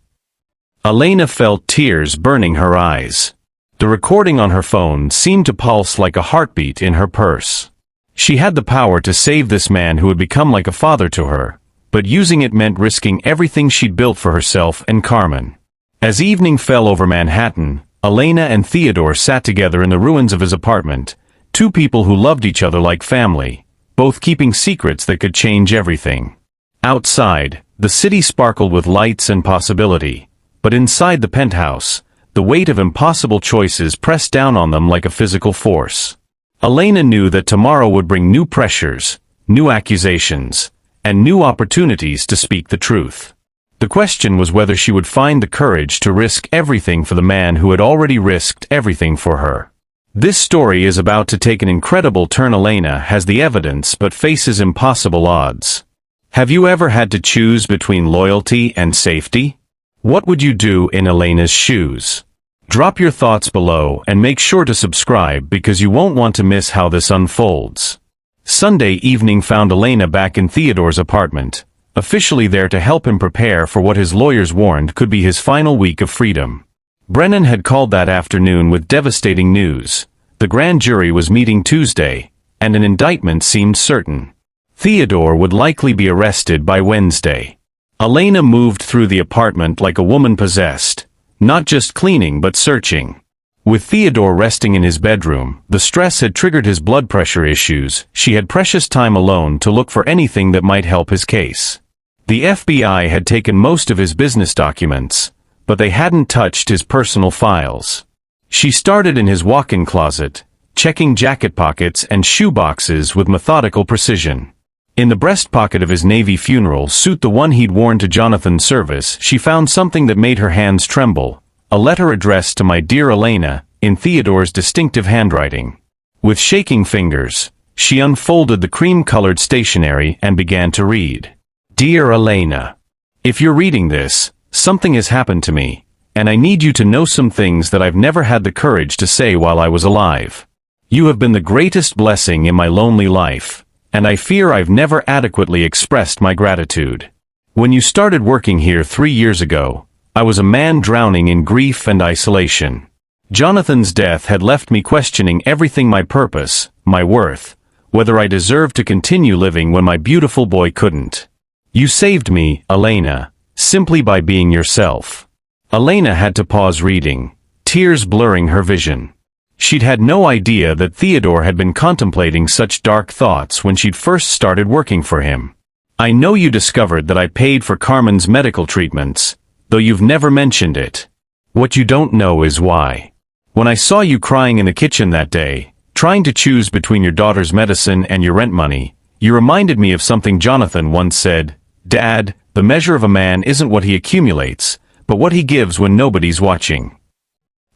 Elena felt tears burning her eyes. The recording on her phone seemed to pulse like a heartbeat in her purse. She had the power to save this man who had become like a father to her, but using it meant risking everything she'd built for herself and Carmen. As evening fell over Manhattan, Elena and Theodore sat together in the ruins of his apartment, two people who loved each other like family, both keeping secrets that could change everything. Outside, the city sparkled with lights and possibility, but inside the penthouse, the weight of impossible choices pressed down on them like a physical force. Elena knew that tomorrow would bring new pressures, new accusations, and new opportunities to speak the truth. The question was whether she would find the courage to risk everything for the man who had already risked everything for her. This story is about to take an incredible turn. Elena has the evidence but faces impossible odds. Have you ever had to choose between loyalty and safety? What would you do in Elena's shoes? Drop your thoughts below and make sure to subscribe because you won't want to miss how this unfolds. Sunday evening found Elena back in Theodore's apartment, officially there to help him prepare for what his lawyers warned could be his final week of freedom. Brennan had called that afternoon with devastating news. The grand jury was meeting Tuesday, and an indictment seemed certain. Theodore would likely be arrested by Wednesday. Elena moved through the apartment like a woman possessed, not just cleaning but searching. With Theodore resting in his bedroom, the stress had triggered his blood pressure issues. She had precious time alone to look for anything that might help his case. The FBI had taken most of his business documents, but they hadn't touched his personal files. She started in his walk-in closet, checking jacket pockets and shoe boxes with methodical precision. In the breast pocket of his navy funeral suit, the one he'd worn to Jonathan's service, she found something that made her hands tremble, a letter addressed to "My dear Elena," in Theodore's distinctive handwriting. With shaking fingers, she unfolded the cream-colored stationery and began to read. "Dear Elena, if you're reading this, something has happened to me, and I need you to know some things that I've never had the courage to say while I was alive. You have been the greatest blessing in my lonely life, and I fear I've never adequately expressed my gratitude. When you started working here 3 years ago, I was a man drowning in grief and isolation. Jonathan's death had left me questioning everything: my purpose, my worth, whether I deserved to continue living when my beautiful boy couldn't. You saved me, Elena, simply by being yourself." Elena had to pause reading, tears blurring her vision. She'd had no idea that Theodore had been contemplating such dark thoughts when she'd first started working for him. "I know you discovered that I paid for Carmen's medical treatments, though you've never mentioned it. What you don't know is why. When I saw you crying in the kitchen that day, trying to choose between your daughter's medicine and your rent money, you reminded me of something Jonathan once said: 'Dad, the measure of a man isn't what he accumulates, but what he gives when nobody's watching.'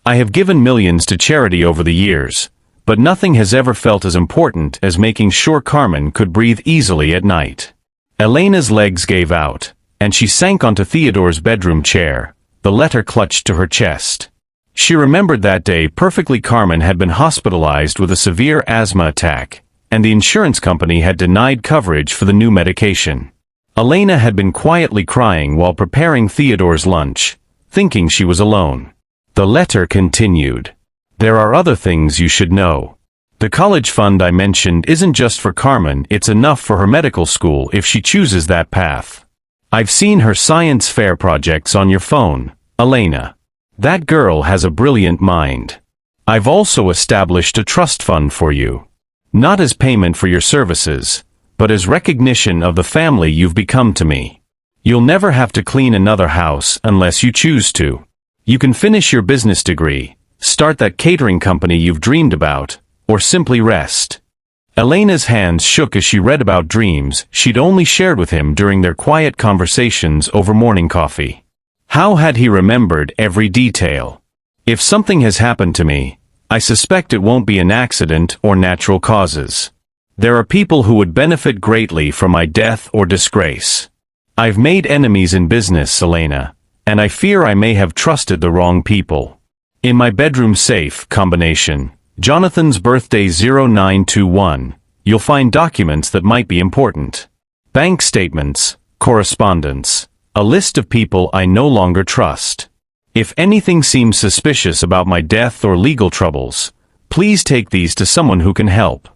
I have given millions to charity over the years, but nothing has ever felt as important as making sure Carmen could breathe easily at night." Elena's legs gave out, and she sank onto Theodore's bedroom chair, the letter clutched to her chest. She remembered that day perfectly. Carmen had been hospitalized with a severe asthma attack, and the insurance company had denied coverage for the new medication. Elena had been quietly crying while preparing Theodore's lunch, thinking she was alone. The letter continued. "There are other things you should know. The college fund I mentioned isn't just for Carmen, it's enough for her medical school if she chooses that path. I've seen her science fair projects on your phone, Elena. That girl has a brilliant mind. I've also established a trust fund for you. Not as payment for your services, but as recognition of the family you've become to me. You'll never have to clean another house unless you choose to. You can finish your business degree, start that catering company you've dreamed about, or simply rest." Elena's hands shook as she read about dreams she'd only shared with him during their quiet conversations over morning coffee. How had he remembered every detail? "If something has happened to me, I suspect it won't be an accident or natural causes. There are people who would benefit greatly from my death or disgrace. I've made enemies in business, Elena, and I fear I may have trusted the wrong people. In my bedroom safe combination, Jonathan's birthday 0921, you'll find documents that might be important. Bank statements, correspondence, a list of people I no longer trust. If anything seems suspicious about my death or legal troubles, please take these to someone who can help.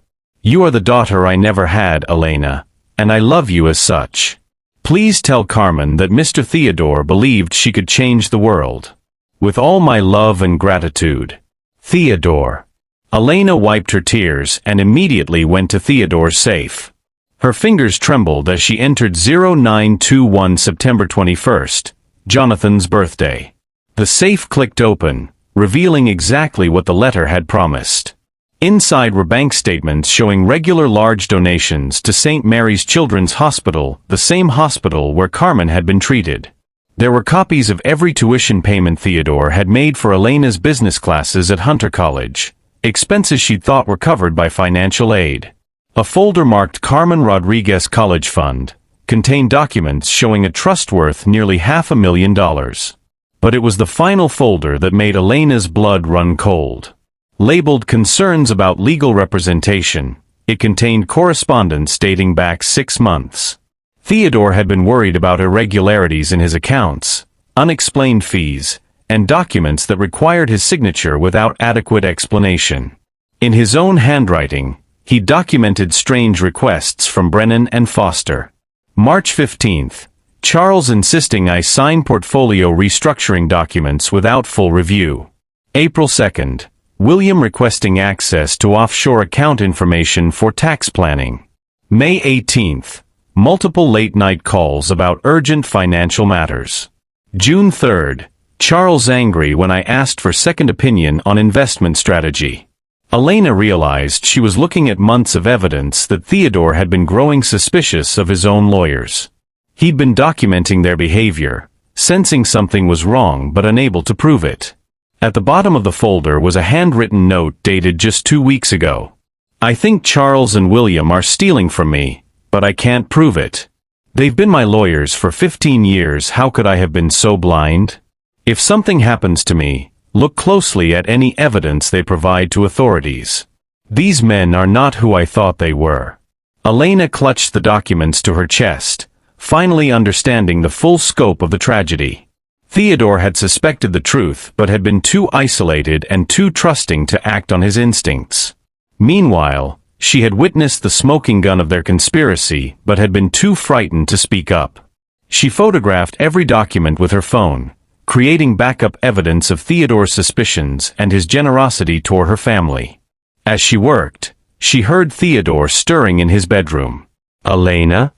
You are the daughter I never had, Elena, and I love you as such. Please tell Carmen that Mr. Theodore believed she could change the world. With all my love and gratitude. Theodore. Elena wiped her tears and immediately went to Theodore's safe. Her fingers trembled as she entered 0921 September 21st, Jonathan's birthday. The safe clicked open, revealing exactly what the letter had promised. Inside were bank statements showing regular large donations to St. Mary's Children's Hospital, the same hospital where Carmen had been treated. There were copies of every tuition payment Theodore had made for Elena's business classes at Hunter College, expenses she'd thought were covered by financial aid. A folder marked Carmen Rodriguez College Fund contained documents showing a trust worth nearly $500,000. But it was the final folder that made Elena's blood run cold. Labeled Concerns about Legal Representation, it contained correspondence dating back 6 months. Theodore had been worried about irregularities in his accounts, unexplained fees, and documents that required his signature without adequate explanation. In his own handwriting, he documented strange requests from Brennan and Foster. March 15th, Charles insisting I sign portfolio restructuring documents without full review. April 2nd, William requesting access to offshore account information for tax planning. May 18th, multiple late-night calls about urgent financial matters. June 3rd, Charles angry when I asked for second opinion on investment strategy. Elena realized she was looking at months of evidence that Theodore had been growing suspicious of his own lawyers. He'd been documenting their behavior, sensing something was wrong but unable to prove it. At the bottom of the folder was a handwritten note dated just 2 weeks ago. I think Charles and William are stealing from me, but I can't prove it. They've been my lawyers for 15 years. How could I have been so blind? If something happens to me, look closely at any evidence they provide to authorities. These men are not who I thought they were. Elena clutched the documents to her chest, finally understanding the full scope of the tragedy. Theodore had suspected the truth but had been too isolated and too trusting to act on his instincts. Meanwhile, she had witnessed the smoking gun of their conspiracy but had been too frightened to speak up. She photographed every document with her phone, creating backup evidence of Theodore's suspicions and his generosity toward her family. As she worked, she heard Theodore stirring in his bedroom. "Elena?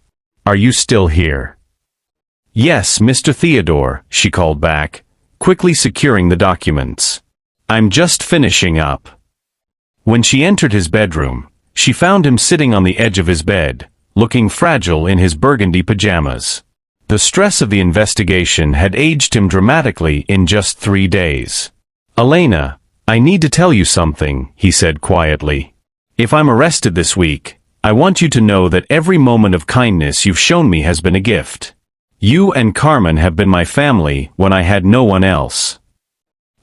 Are you still here?" "Yes, Mr. Theodore," she called back, quickly securing the documents. "I'm just finishing up." When she entered his bedroom, she found him sitting on the edge of his bed, looking fragile in his burgundy pajamas. The stress of the investigation had aged him dramatically in just 3 days. "Elena, I need to tell you something," he said quietly. "If I'm arrested this week, I want you to know that every moment of kindness you've shown me has been a gift. You and Carmen have been my family when I had no one else."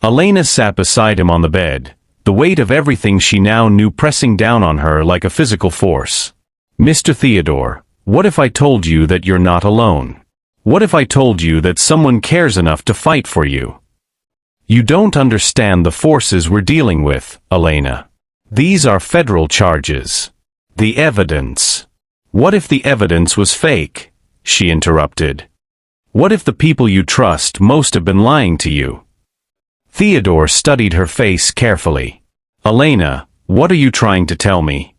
Elena sat beside him on the bed, the weight of everything she now knew pressing down on her like a physical force. "Mr. Theodore, what if I told you that you're not alone? What if I told you that someone cares enough to fight for you? You don't understand the forces we're dealing with, Elena. These are federal charges. The evidence." "What if the evidence was fake?" she interrupted. "What if the people you trust most have been lying to you?" Theodore studied her face carefully. "Elena, what are you trying to tell me?"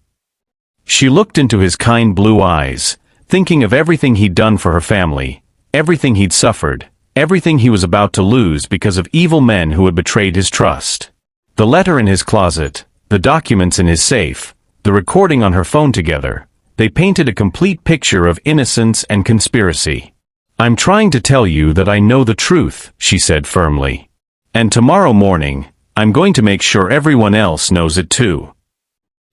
She looked into his kind blue eyes, thinking of everything he'd done for her family, everything he'd suffered, everything he was about to lose because of evil men who had betrayed his trust. The letter in his closet, the documents in his safe, the recording on her phone together, they painted a complete picture of innocence and conspiracy. "I'm trying to tell you that I know the truth," she said firmly. "And tomorrow morning, I'm going to make sure everyone else knows it too."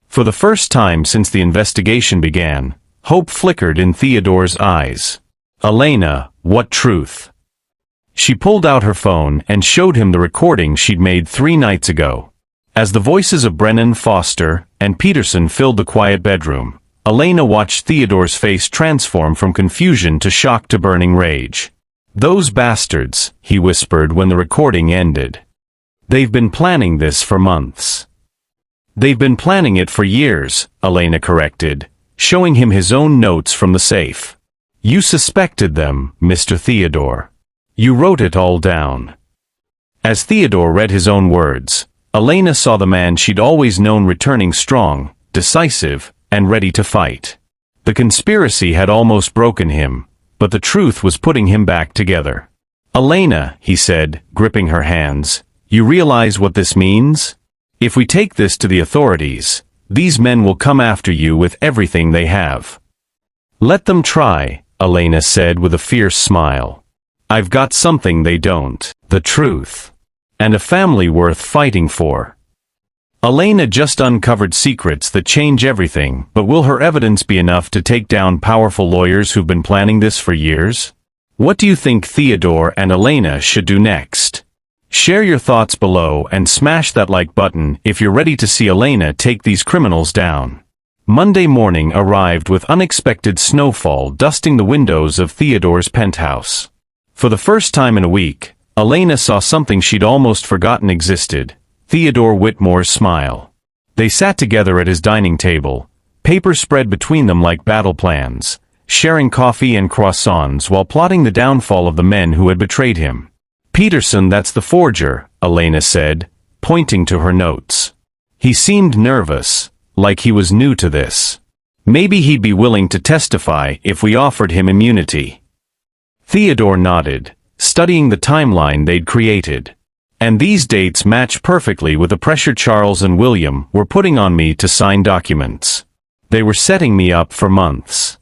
For the first time since the investigation began, hope flickered in Theodore's eyes. "Elena, what truth?" She pulled out her phone and showed him the recording she'd made 3 nights ago. As the voices of Brennan, Foster, and Peterson filled the quiet bedroom, Elena watched Theodore's face transform from confusion to shock to burning rage. "Those bastards," he whispered when the recording ended. "They've been planning this for months." They've been planning it for years, Elena corrected, showing him his own notes from the safe. You suspected them, Mr. Theodore. You wrote it all down. As Theodore read his own words, Elena saw the man she'd always known returning strong, decisive, and ready to fight. The conspiracy had almost broken him, but the truth was putting him back together. Elena, he said, gripping her hands, you realize what this means? If we take this to the authorities, these men will come after you with everything they have. Let them try, Elena said with a fierce smile. I've got something they don't, the truth. And a family worth fighting for. Elena just uncovered secrets that change everything, but will her evidence be enough to take down powerful lawyers who've been planning this for years? What do you think Theodore and Elena should do next? Share your thoughts below and smash that like button if you're ready to see Elena take these criminals down. Monday morning arrived with unexpected snowfall dusting the windows of Theodore's penthouse. For the first time in a week, Elena saw something she'd almost forgotten existed, Theodore Whitmore's smile. They sat together at his dining table, paper spread between them like battle plans, sharing coffee and croissants while plotting the downfall of the men who had betrayed him. Peterson, that's the forger, Elena said, pointing to her notes. He seemed nervous, like he was new to this. Maybe he'd be willing to testify if we offered him immunity. Theodore nodded, studying the timeline they'd created. And these dates match perfectly with the pressure Charles and William were putting on me to sign documents. They were setting me up for months.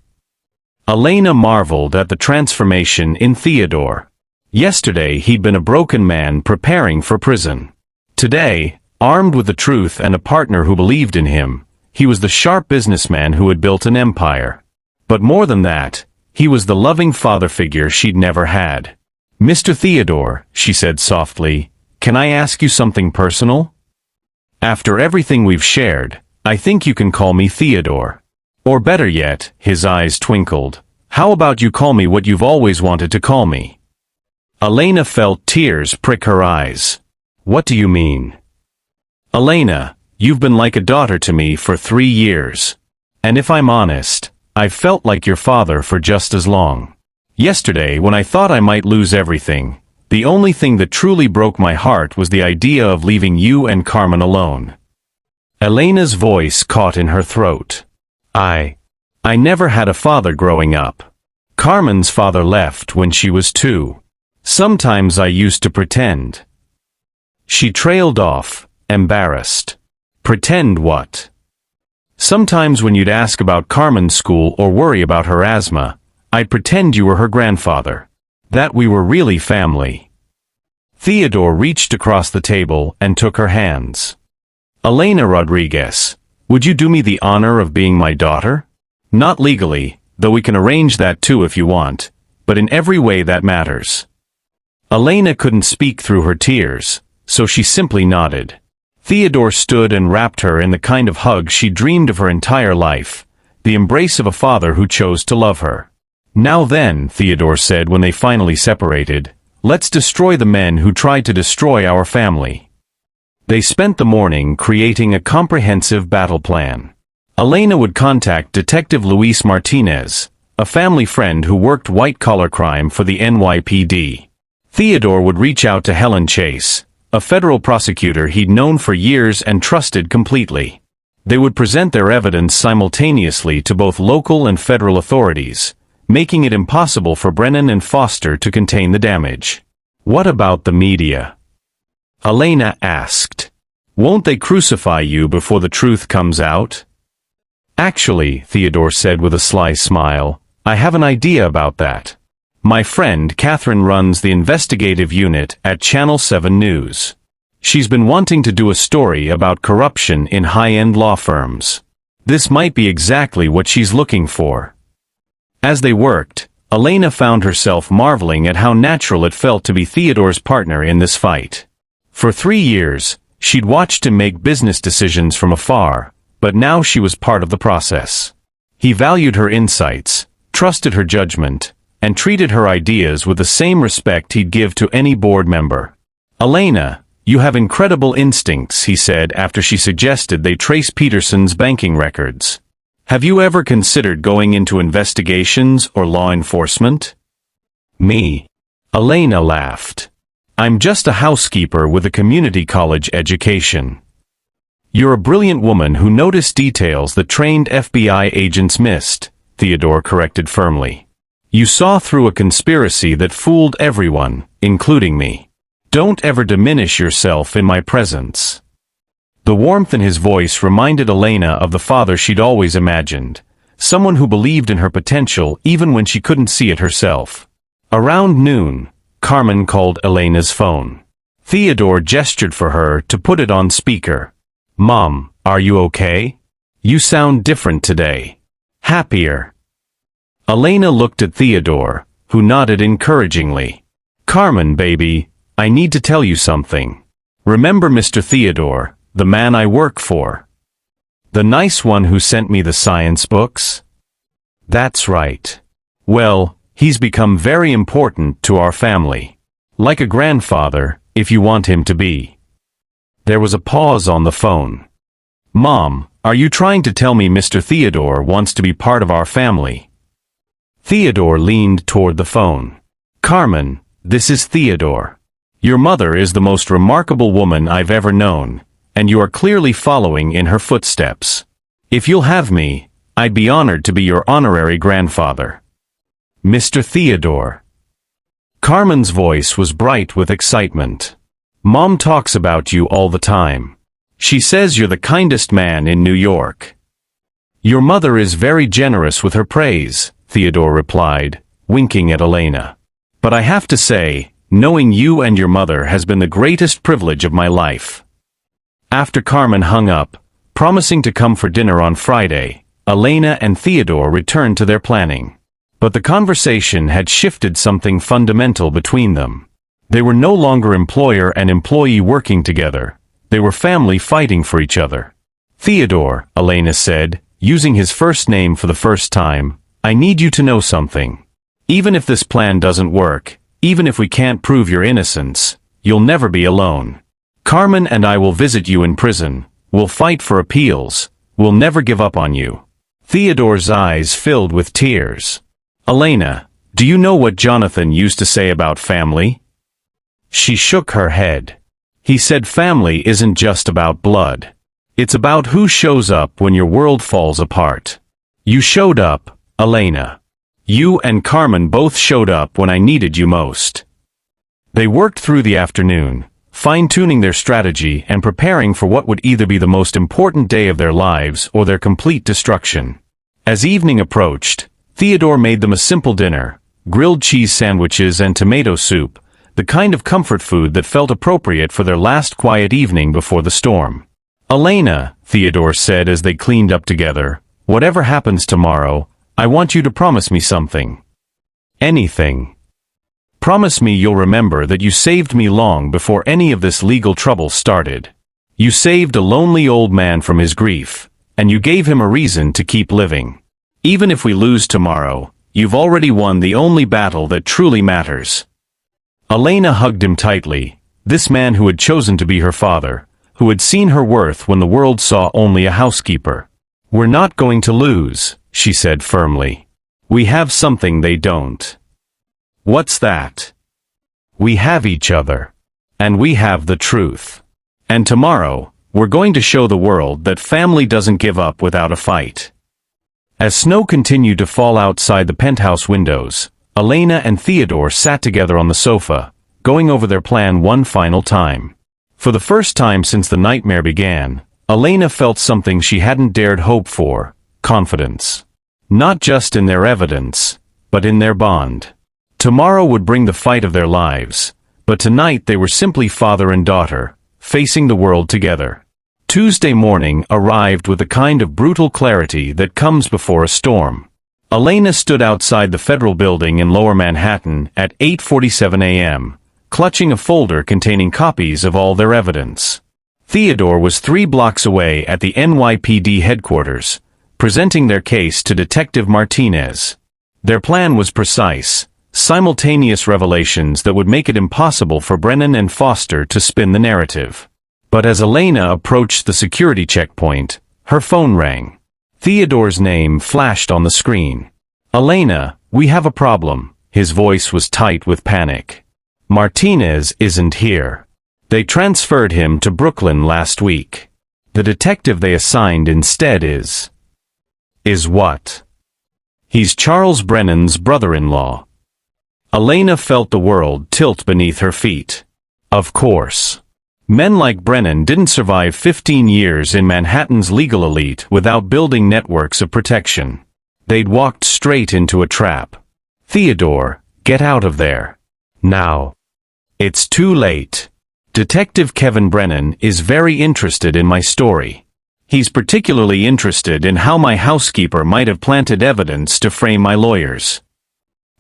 Elena marveled at the transformation in Theodore. Yesterday he'd been a broken man preparing for prison. Today, armed with the truth and a partner who believed in him, he was the sharp businessman who had built an empire. But more than that, he was the loving father figure she'd never had. Mr. Theodore, she said softly, can I ask you something personal? After everything we've shared, I think you can call me Theodore. Or better yet, his eyes twinkled, how about you call me what you've always wanted to call me? Elena felt tears prick her eyes. What do you mean? Elena, you've been like a daughter to me for 3 years. And if I'm honest, I've felt like your father for just as long. Yesterday, when I thought I might lose everything, the only thing that truly broke my heart was the idea of leaving you and Carmen alone. Elena's voice caught in her throat. I never had a father growing up. Carmen's father left when she was 2. Sometimes I used to pretend. She trailed off, embarrassed. Pretend what? Sometimes when you'd ask about Carmen's school or worry about her asthma, I'd pretend you were her grandfather. That we were really family. Theodore reached across the table and took her hands. Elena Rodriguez, would you do me the honor of being my daughter? Not legally, though we can arrange that too if you want, but in every way that matters. Elena couldn't speak through her tears, so she simply nodded. Theodore stood and wrapped her in the kind of hug she dreamed of her entire life, the embrace of a father who chose to love her. Now then, Theodore said when they finally separated, let's destroy the men who tried to destroy our family. They spent the morning creating a comprehensive battle plan. Elena would contact Detective Luis Martinez, a family friend who worked white-collar crime for the NYPD. Theodore would reach out to Helen Chase, a federal prosecutor he'd known for years and trusted completely. They would present their evidence simultaneously to both local and federal authorities, making it impossible for Brennan and Foster to contain the damage. What about the media? Elena asked. Won't they crucify you before the truth comes out? Actually, Theodore said with a sly smile, I have an idea about that. My friend Catherine runs the investigative unit at Channel 7 News. She's been wanting to do a story about corruption in high-end law firms. This might be exactly what she's looking for. As they worked, Elena found herself marveling at how natural it felt to be Theodore's partner in this fight. For 3 years, she'd watched him make business decisions from afar, but now she was part of the process. He valued her insights, trusted her judgment, and treated her ideas with the same respect he'd give to any board member. Elena, You have incredible instincts, he said after she suggested they trace Peterson's banking records. Have you ever considered going into investigations or law enforcement? Me. Elena laughed. I'm just a housekeeper with a community college education. You're a brilliant woman who noticed details that trained FBI agents missed, Theodore corrected firmly. You saw through a conspiracy that fooled everyone, including me. Don't ever diminish yourself in my presence. The warmth in his voice reminded Elena of the father she'd always imagined, someone who believed in her potential even when she couldn't see it herself. Around noon, Carmen called Elena's phone. Theodore gestured for her to put it on speaker. Mom, are you okay? You sound different today. Happier. Elena looked at Theodore, who nodded encouragingly. Carmen, baby, I need to tell you something. Remember Mr. Theodore, the man I work for? The nice one who sent me the science books? That's right. Well, he's become very important to our family. Like a grandfather, if you want him to be. There was a pause on the phone. Mom, are you trying to tell me Mr. Theodore wants to be part of our family? Theodore leaned toward the phone. Carmen, this is Theodore. Your mother is the most remarkable woman I've ever known, and you are clearly following in her footsteps. If you'll have me, I'd be honored to be your honorary grandfather. Mr. Theodore. Carmen's voice was bright with excitement. Mom talks about you all the time. She says you're the kindest man in New York. Your mother is very generous with her praise, Theodore replied, winking at Elena. But I have to say, knowing you and your mother has been the greatest privilege of my life. After Carmen hung up, promising to come for dinner on Friday, Elena and Theodore returned to their planning. But the conversation had shifted something fundamental between them. They were no longer employer and employee working together. They were family fighting for each other. Theodore, Elena said, using his first name for the first time, I need you to know something. Even if this plan doesn't work, even if we can't prove your innocence, you'll never be alone. Carmen and I will visit you in prison, we'll fight for appeals, we'll never give up on you. Theodore's eyes filled with tears. Elena, do you know what Jonathan used to say about family? She shook her head. He said family isn't just about blood. It's about who shows up when your world falls apart. You showed up, Elena. You and Carmen both showed up when I needed you most. They worked through the afternoon, fine-tuning their strategy and preparing for what would either be the most important day of their lives or their complete destruction. As evening approached, Theodore made them a simple dinner, grilled cheese sandwiches and tomato soup, the kind of comfort food that felt appropriate for their last quiet evening before the storm. Elena, Theodore said as they cleaned up together, whatever happens tomorrow, I want you to promise me something. Anything. Promise me you'll remember that you saved me long before any of this legal trouble started. You saved a lonely old man from his grief, and you gave him a reason to keep living. Even if we lose tomorrow, you've already won the only battle that truly matters. Elena hugged him tightly, this man who had chosen to be her father, who had seen her worth when the world saw only a housekeeper. We're not going to lose, she said firmly. We have something they don't. What's that? We have each other. And we have the truth. And tomorrow, we're going to show the world that family doesn't give up without a fight. As snow continued to fall outside the penthouse windows, Elena and Theodore sat together on the sofa, going over their plan one final time. For the first time since the nightmare began, Elena felt something she hadn't dared hope for, confidence. Not just in their evidence, but in their bond. Tomorrow would bring the fight of their lives, but tonight they were simply father and daughter, facing the world together. Tuesday morning arrived with the kind of brutal clarity that comes before a storm. Elena stood outside the Federal Building in Lower Manhattan at 8:47 a.m., clutching a folder containing copies of all their evidence. Theodore was 3 blocks away at the NYPD headquarters, presenting their case to Detective Martinez. Their plan was precise, simultaneous revelations that would make it impossible for Brennan and Foster to spin the narrative. But as Elena approached the security checkpoint, her phone rang. Theodore's name flashed on the screen. "Elena, we have a problem." His voice was tight with panic. "Martinez isn't here. They transferred him to Brooklyn last week. The detective they assigned instead is..." "Is what?" "He's Charles Brennan's brother-in-law." Elena felt the world tilt beneath her feet. Of course. Men like Brennan didn't survive 15 years in Manhattan's legal elite without building networks of protection. They'd walked straight into a trap. "Theodore, get out of there. Now." "It's too late. Detective Kevin Brennan is very interested in my story. He's particularly interested in how my housekeeper might have planted evidence to frame my lawyers."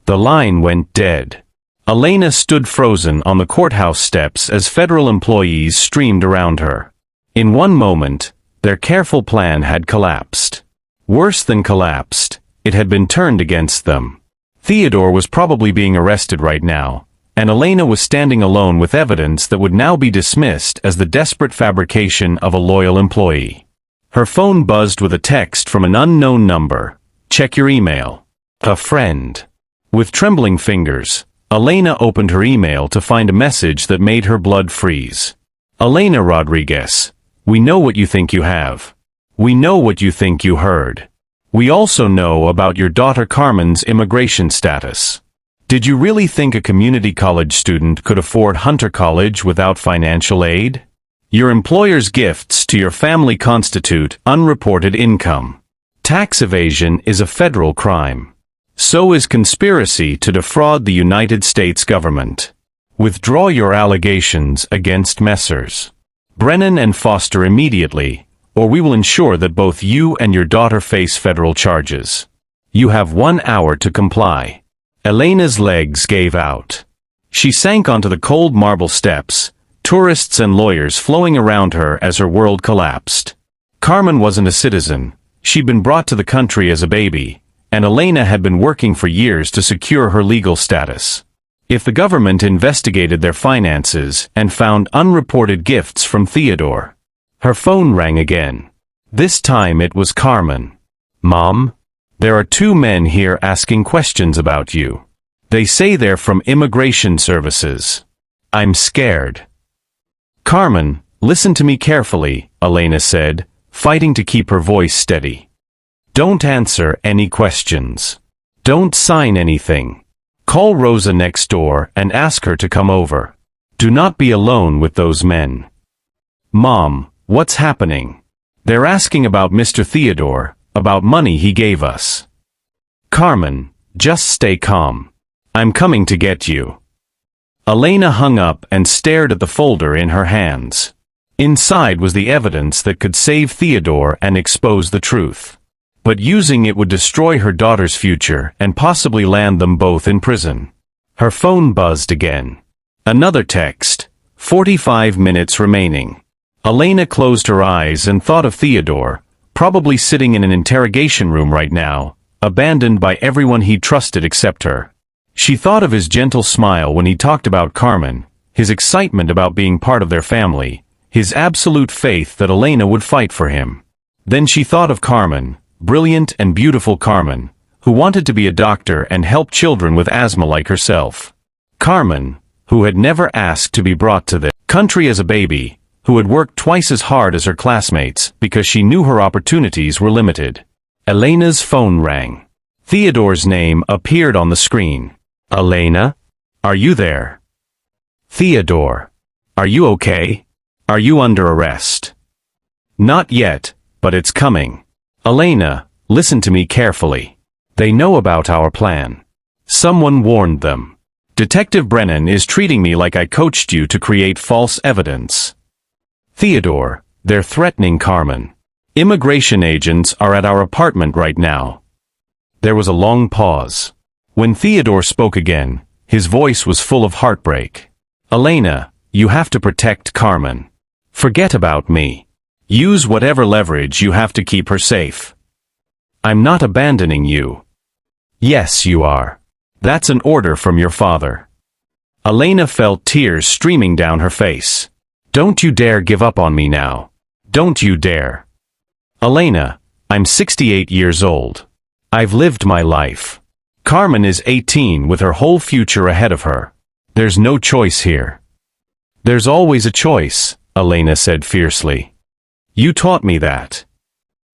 The line went dead. Elena stood frozen on the courthouse steps as federal employees streamed around her. In one moment, their careful plan had collapsed. Worse than collapsed, it had been turned against them. Theodore was probably being arrested right now, and Elena was standing alone with evidence that would now be dismissed as the desperate fabrication of a loyal employee. Her phone buzzed with a text from an unknown number. "Check your email." A friend. With trembling fingers, Elena opened her email to find a message that made her blood freeze. "Elena Rodriguez, we know what you think you have. We know what you think you heard. We also know about your daughter Carmen's immigration status. Did you really think a community college student could afford Hunter College without financial aid? Your employer's gifts to your family constitute unreported income. Tax evasion is a federal crime. So is conspiracy to defraud the United States government. Withdraw your allegations against Messrs. Brennan and Foster immediately, or we will ensure that both you and your daughter face federal charges. You have 1 hour to comply." Elena's legs gave out. She sank onto the cold marble steps, tourists and lawyers flowing around her as her world collapsed. Carmen wasn't a citizen. She'd been brought to the country as a baby, and Elena had been working for years to secure her legal status. If the government investigated their finances and found unreported gifts from Theodore. Her phone rang again. This time it was Carmen. "Mom? There are 2 men here asking questions about you. They say they're from Immigration Services. I'm scared." "Carmen, listen to me carefully," Elena said, fighting to keep her voice steady. "Don't answer any questions. Don't sign anything. Call Rosa next door and ask her to come over. Do not be alone with those men." "Mom, what's happening?" "They're asking about Mr. Theodore, about money he gave us." "Carmen, just stay calm. I'm coming to get you." Elena hung up and stared at the folder in her hands. Inside was the evidence that could save Theodore and expose the truth. But using it would destroy her daughter's future and possibly land them both in prison. Her phone buzzed again. Another text. 45 minutes remaining. Elena closed her eyes and thought of Theodore, probably sitting in an interrogation room right now, abandoned by everyone he trusted except her. She thought of his gentle smile when he talked about Carmen, his excitement about being part of their family, his absolute faith that Elena would fight for him. Then she thought of Carmen, brilliant and beautiful Carmen, who wanted to be a doctor and help children with asthma like herself. Carmen, who had never asked to be brought to the country as a baby, who had worked twice as hard as her classmates because she knew her opportunities were limited. Elena's phone rang. Theodore's name appeared on the screen. "Elena? Are you there? Theodore? Are you okay? Are you under arrest?" "Not yet, but it's coming. Elena, listen to me carefully. They know about our plan. Someone warned them. Detective Brennan is treating me like I coached you to create false evidence. Theodore, they're threatening Carmen. Immigration agents are at our apartment right now." There was a long pause. When Theodore spoke again, his voice was full of heartbreak. "Elena, you have to protect Carmen. Forget about me. Use whatever leverage you have to keep her safe." "I'm not abandoning you." "Yes, you are. That's an order from your father. Elena felt tears streaming down her face. Don't you dare give up on me now. Don't you dare. Elena, I'm 68 years old. I've lived my life. Carmen is 18 with her whole future ahead of her. There's no choice here. There's always a choice, Elena said fiercely. You taught me that.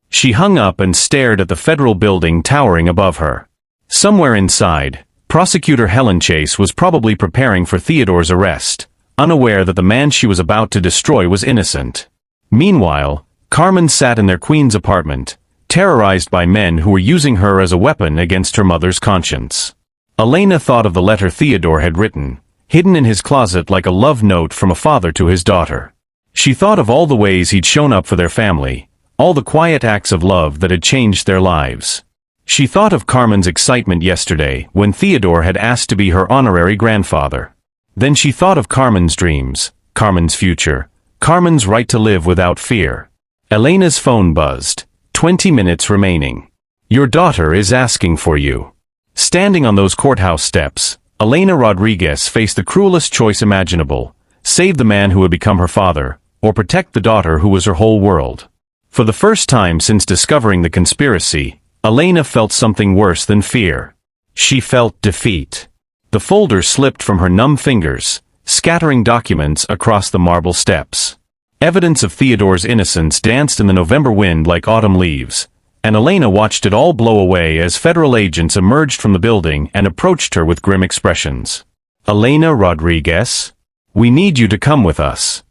She hung up and stared at the federal building towering above her. Somewhere inside, Prosecutor Helen Chase was probably preparing for Theodore's arrest, unaware that the man she was about to destroy was innocent. Meanwhile, Carmen sat in their queen's apartment, terrorized by men who were using her as a weapon against her mother's conscience. Elena thought of the letter Theodore had written, hidden in his closet like a love note from a father to his daughter. She thought of all the ways he'd shown up for their family, all the quiet acts of love that had changed their lives. She thought of Carmen's excitement yesterday when Theodore had asked to be her honorary grandfather. Then she thought of Carmen's dreams, Carmen's future, Carmen's right to live without fear. Elena's phone buzzed. 20 minutes remaining. Your daughter is asking for you. Standing on those courthouse steps, Elena Rodriguez faced the cruelest choice imaginable: save the man who had become her father, or protect the daughter who was her whole world. For the first time since discovering the conspiracy, Elena felt something worse than fear. She felt defeat. The folder slipped from her numb fingers, scattering documents across the marble steps. Evidence of Theodore's innocence danced in the November wind like autumn leaves, and Elena watched it all blow away as federal agents emerged from the building and approached her with grim expressions. Elena Rodriguez? We need you to come with us.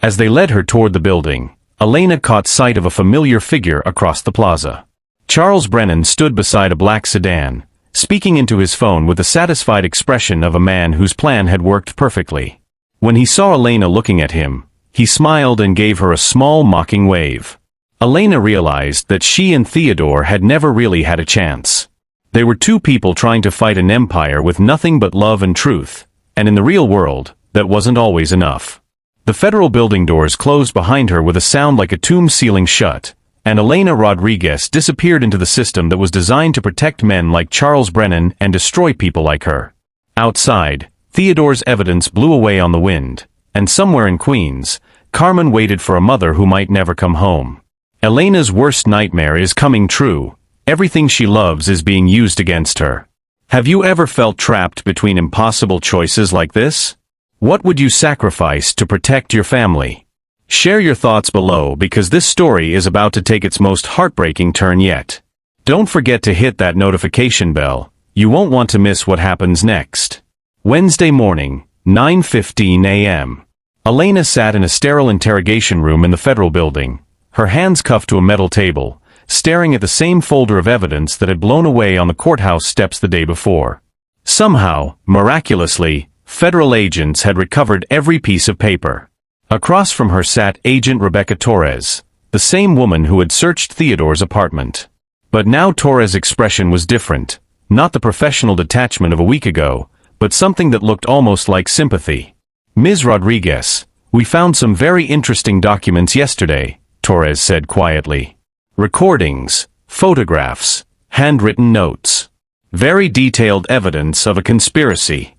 As they led her toward the building, Elena caught sight of a familiar figure across the plaza. Charles Brennan stood beside a black sedan, speaking into his phone with the satisfied expression of a man whose plan had worked perfectly. When he saw Elena looking at him, he smiled and gave her a small mocking wave. Elena realized that she and Theodore had never really had a chance. They were two people trying to fight an empire with nothing but love and truth, and in the real world, that wasn't always enough. The federal building doors closed behind her with a sound like a tomb sealing shut, and Elena Rodriguez disappeared into the system that was designed to protect men like Charles Brennan and destroy people like her. Outside, Theodore's evidence blew away on the wind, and somewhere in Queens, Carmen waited for a mother who might never come home. Elena's worst nightmare is coming true. Everything she loves is being used against her. Have you ever felt trapped between impossible choices like this? What would you sacrifice to protect your family? Share your thoughts below because this story is about to take its most heartbreaking turn yet. Don't forget to hit that notification bell. You won't want to miss what happens next. Wednesday morning, 9:15 a.m. Elena sat in a sterile interrogation room in the federal building, her hands cuffed to a metal table, staring at the same folder of evidence that had blown away on the courthouse steps the day before. Somehow, miraculously, federal agents had recovered every piece of paper. Across from her sat Agent Rebecca Torres, the same woman who had searched Theodore's apartment. But now Torres' expression was different, not the professional detachment of a week ago, but something that looked almost like sympathy. Ms. Rodriguez, we found some very interesting documents yesterday, Torres said quietly. Recordings, photographs, handwritten notes. Very detailed evidence of a conspiracy.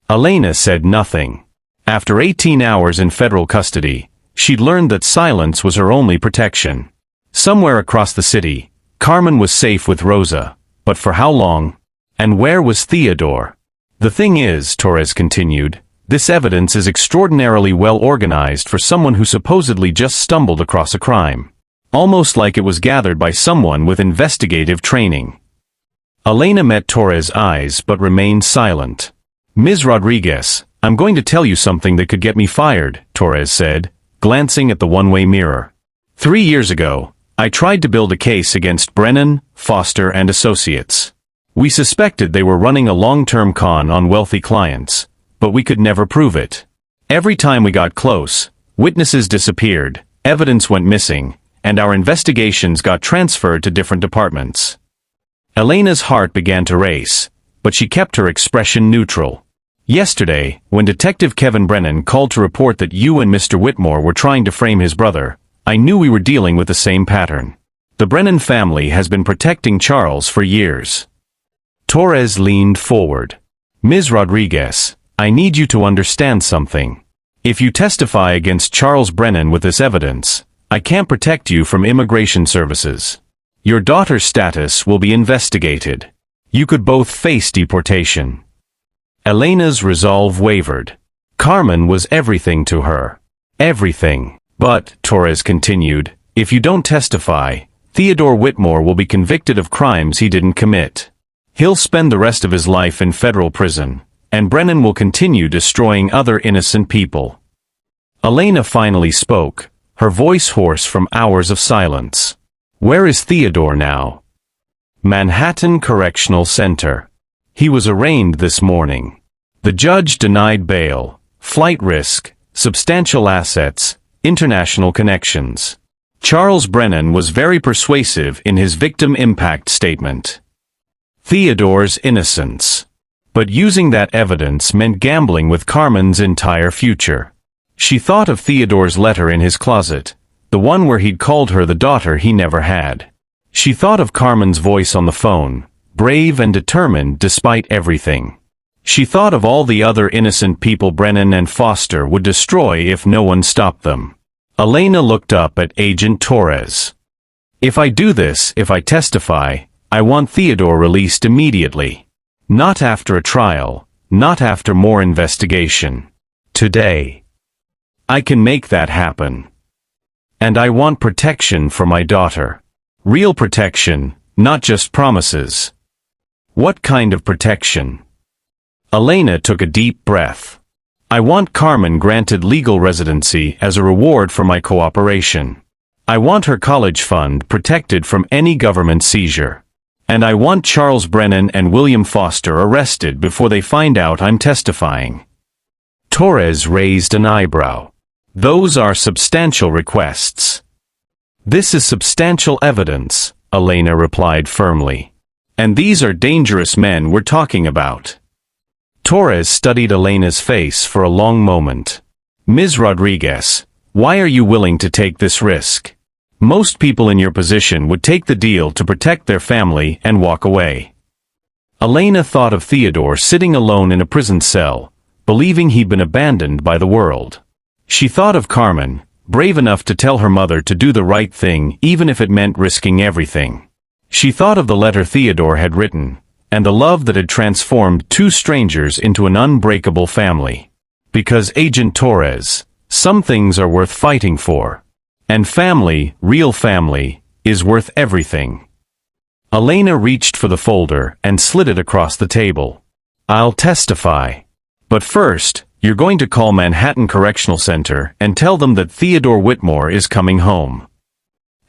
Elena said nothing. After 18 hours in federal custody, she'd learned that silence was her only protection. Somewhere across the city, Carmen was safe with Rosa, but for how long? And where was Theodore? The thing is, Torres continued, this evidence is extraordinarily well organized for someone who supposedly just stumbled across a crime. Almost like it was gathered by someone with investigative training. Elena met Torres' eyes but remained silent. Ms. Rodriguez, I'm going to tell you something that could get me fired, Torres said, glancing at the one-way mirror. 3 years ago, I tried to build a case against Brennan, Foster and Associates. We suspected they were running a long-term con on wealthy clients, but we could never prove it. Every time we got close, witnesses disappeared, evidence went missing, and our investigations got transferred to different departments. Elena's heart began to race, but she kept her expression neutral. Yesterday, when Detective Kevin Brennan called to report that you and Mr. Whitmore were trying to frame his brother, I knew we were dealing with the same pattern. The Brennan family has been protecting Charles for years. Torres leaned forward. Ms. Rodriguez, I need you to understand something. If you testify against Charles Brennan with this evidence, I can't protect you from immigration services. Your daughter's status will be investigated. You could both face deportation. Elena's resolve wavered. Carmen was everything to her. Everything. But, Torres continued, if you don't testify, Theodore Whitmore will be convicted of crimes he didn't commit. He'll spend the rest of his life in federal prison, and Brennan will continue destroying other innocent people. Elena finally spoke, her voice hoarse from hours of silence. Where is Theodore now? Manhattan Correctional Center. He was arraigned this morning. The judge denied bail, flight risk, substantial assets, international connections. Charles Brennan was very persuasive in his victim impact statement. Theodore's innocence. But using that evidence meant gambling with Carmen's entire future. She thought of Theodore's letter in his closet, the one where he'd called her the daughter he never had. She thought of Carmen's voice on the phone, brave and determined despite everything. She thought of all the other innocent people Brennan and Foster would destroy if no one stopped them. Elena looked up at Agent Torres. If I do this, if I testify, I want Theodore released immediately. Not after a trial, not after more investigation. Today. I can make that happen. And I want protection for my daughter. Real protection, not just promises. What kind of protection? Elena took a deep breath. I want Carmen granted legal residency as a reward for my cooperation. I want her college fund protected from any government seizure. And I want Charles Brennan and William Foster arrested before they find out I'm testifying. Torres raised an eyebrow. Those are substantial requests. This is substantial evidence, Elena replied firmly. And these are dangerous men we're talking about. Torres studied Elena's face for a long moment. Ms. Rodriguez, why are you willing to take this risk? Most people in your position would take the deal to protect their family and walk away. Elena thought of Theodore sitting alone in a prison cell, believing he'd been abandoned by the world. She thought of Carmen, brave enough to tell her mother to do the right thing even if it meant risking everything. She thought of the letter Theodore had written, and the love that had transformed two strangers into an unbreakable family. Because, Agent Torres, some things are worth fighting for. And family, real family, is worth everything. Elena reached for the folder and slid it across the table. I'll testify. But first, you're going to call Manhattan Correctional Center and tell them that Theodore Whitmore is coming home.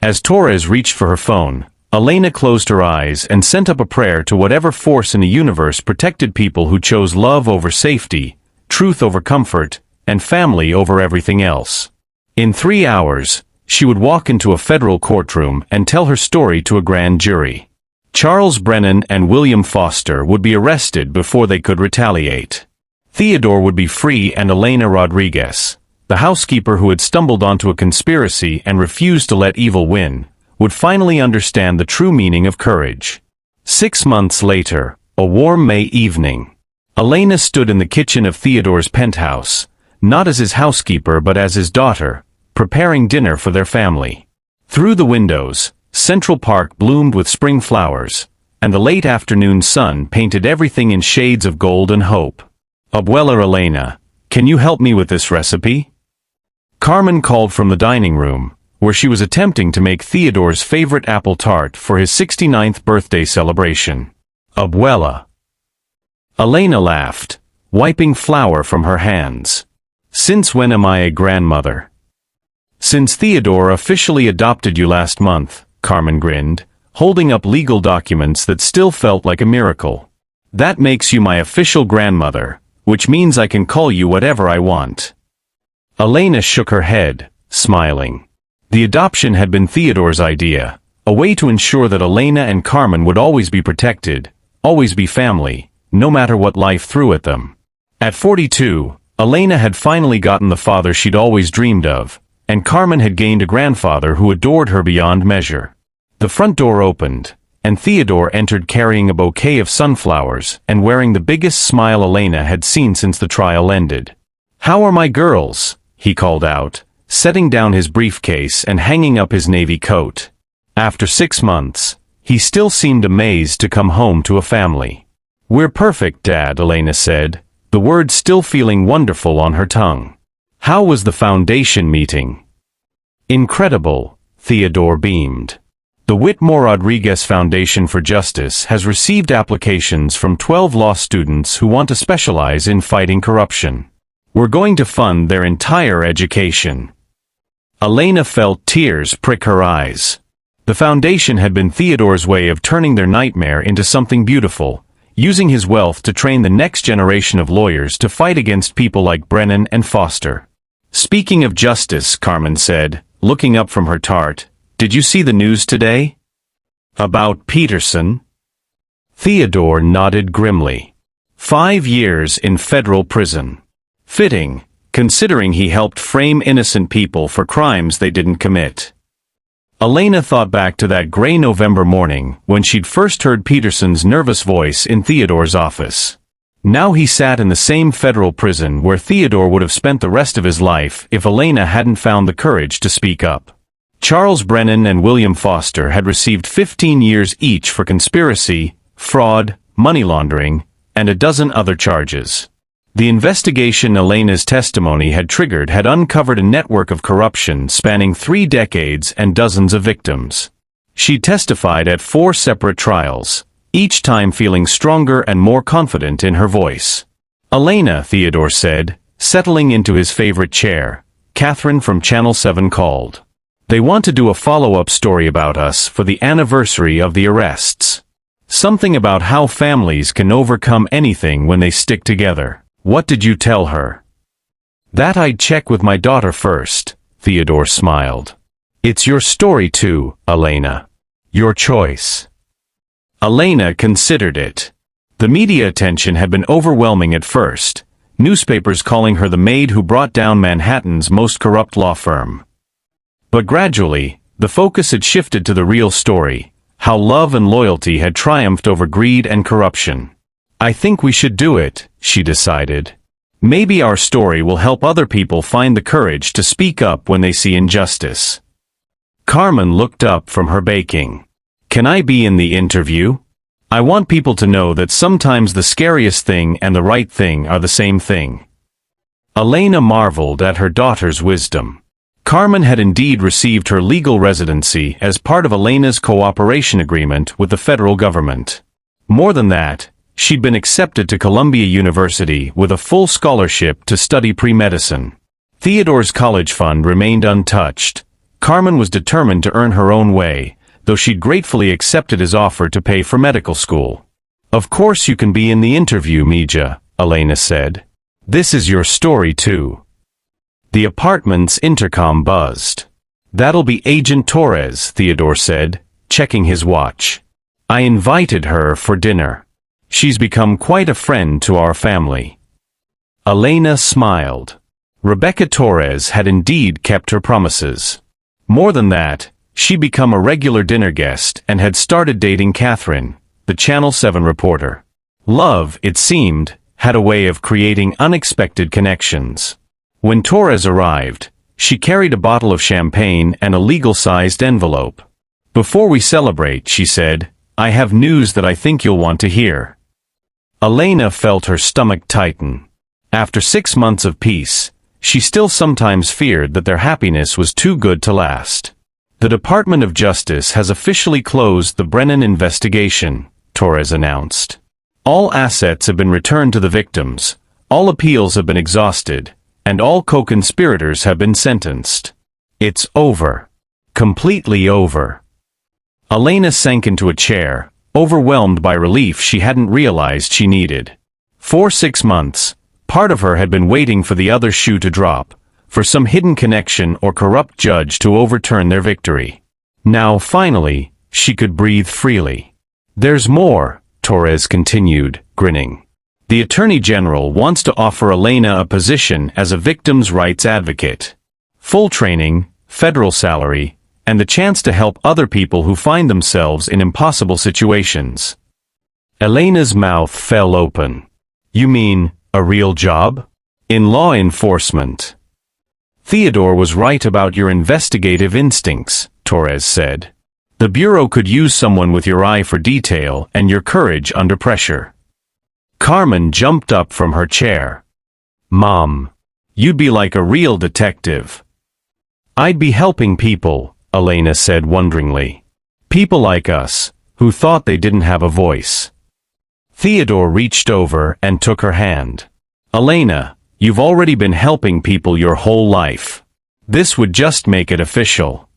As Torres reached for her phone, Elena closed her eyes and sent up a prayer to whatever force in the universe protected people who chose love over safety, truth over comfort, and family over everything else. In 3 hours, she would walk into a federal courtroom and tell her story to a grand jury. Charles Brennan and William Foster would be arrested before they could retaliate. Theodore would be free, and Elena Rodriguez, the housekeeper who had stumbled onto a conspiracy and refused to let evil win, would finally understand the true meaning of courage. 6 months later, a warm May evening, Elena stood in the kitchen of Theodore's penthouse, not as his housekeeper but as his daughter, preparing dinner for their family. Through the windows, Central Park bloomed with spring flowers, and the late afternoon sun painted everything in shades of gold and hope. Abuela Elena, can you help me with this recipe? Carmen called from the dining room, where she was attempting to make Theodore's favorite apple tart for his 69th birthday celebration. Abuela. Elena laughed, wiping flour from her hands. Since when am I a grandmother? Since Theodore officially adopted you last month, Carmen grinned, holding up legal documents that still felt like a miracle. That makes you my official grandmother, which means I can call you whatever I want. Elena shook her head, smiling. The adoption had been Theodore's idea, a way to ensure that Elena and Carmen would always be protected, always be family, no matter what life threw at them. At 42, Elena had finally gotten the father she'd always dreamed of, and Carmen had gained a grandfather who adored her beyond measure. The front door opened, and Theodore entered carrying a bouquet of sunflowers and wearing the biggest smile Elena had seen since the trial ended. "How are my girls?" he called out, setting down his briefcase and hanging up his navy coat. After 6 months, he still seemed amazed to come home to a family. "We're perfect, Dad," Elena said, the words still feeling wonderful on her tongue. "How was the foundation meeting?" "Incredible," Theodore beamed. The Whitmore Rodriguez Foundation for Justice has received applications from 12 law students who want to specialize in fighting corruption. We're going to fund their entire education. Elena felt tears prick her eyes. The foundation had been Theodore's way of turning their nightmare into something beautiful, using his wealth to train the next generation of lawyers to fight against people like Brennan and Foster. "Speaking of justice," Carmen said, looking up from her tart, "did you see the news today? About Peterson?" Theodore nodded grimly. 5 years in federal prison. Fitting, considering he helped frame innocent people for crimes they didn't commit. Elena thought back to that gray November morning when she'd first heard Peterson's nervous voice in Theodore's office. Now he sat in the same federal prison where Theodore would have spent the rest of his life if Elena hadn't found the courage to speak up. Charles Brennan and William Foster had received 15 years each for conspiracy, fraud, money laundering, and a dozen other charges. The investigation Elena's testimony had triggered had uncovered a network of corruption spanning 3 decades and dozens of victims. She testified at 4 separate trials, each time feeling stronger and more confident in her voice. "Elena," Theodore said, settling into his favorite chair, "Catherine from Channel 7 called. They want to do a follow-up story about us for the anniversary of the arrests. Something about how families can overcome anything when they stick together." "What did you tell her?" "That I'd check with my daughter first," Theodore smiled. "It's your story too, Elena. Your choice." Elena considered it. The media attention had been overwhelming at first, newspapers calling her the maid who brought down Manhattan's most corrupt law firm. But gradually, the focus had shifted to the real story, how love and loyalty had triumphed over greed and corruption. "I think we should do it," she decided. "Maybe our story will help other people find the courage to speak up when they see injustice." Carmen looked up from her baking. "Can I be in the interview? I want people to know that sometimes the scariest thing and the right thing are the same thing." Elena marveled at her daughter's wisdom. Carmen had indeed received her legal residency as part of Elena's cooperation agreement with the federal government. More than that, she'd been accepted to Columbia University with a full scholarship to study pre-medicine. Theodore's college fund remained untouched. Carmen was determined to earn her own way, though she'd gratefully accepted his offer to pay for medical school. "Of course you can be in the interview, Mija," Elena said. "This is your story too." The apartment's intercom buzzed. "That'll be Agent Torres," Theodore said, checking his watch. "I invited her for dinner. She's become quite a friend to our family." Elena smiled. Rebecca Torres had indeed kept her promises. More than that, she'd become a regular dinner guest and had started dating Catherine, the Channel 7 reporter. Love, it seemed, had a way of creating unexpected connections. When Torres arrived, she carried a bottle of champagne and a legal-sized envelope. "Before we celebrate," she said, "I have news that I think you'll want to hear." Elena felt her stomach tighten. After 6 months of peace, she still sometimes feared that their happiness was too good to last. "The Department of Justice has officially closed the Brennan investigation," Torres announced. "All assets have been returned to the victims, all appeals have been exhausted, and all co-conspirators have been sentenced. It's over. Completely over." Elena sank into a chair, overwhelmed by relief she hadn't realized she needed. For 6 months, part of her had been waiting for the other shoe to drop, for some hidden connection or corrupt judge to overturn their victory. Now, finally, she could breathe freely. "There's more," Torres continued, grinning. "The Attorney General wants to offer Elena a position as a victims' rights advocate. Full training, federal salary, and the chance to help other people who find themselves in impossible situations. Elena's mouth fell open. You mean, a real job? In law enforcement. Theodore was right about your investigative instincts, Torres said. The Bureau could use someone with your eye for detail and your courage under pressure. Carmen jumped up from her chair. Mom, you'd be like a real detective. I'd be helping people, Elena said wonderingly. People like us, who thought they didn't have a voice. Theodore reached over and took her hand. Elena, you've already been helping people your whole life. This would just make it official.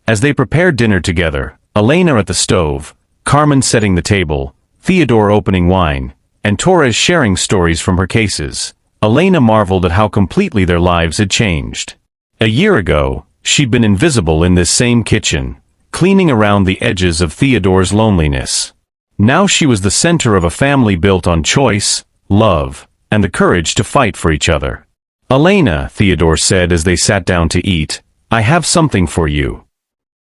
As they prepared dinner together, Elena at the stove, Carmen setting the table, Theodore opening wine, and Torres sharing stories from her cases, Elena marveled at how completely their lives had changed. A year ago, she'd been invisible in this same kitchen, cleaning around the edges of Theodore's loneliness. Now she was the center of a family built on choice, love, and the courage to fight for each other. Elena, Theodore said as they sat down to eat, I have something for you.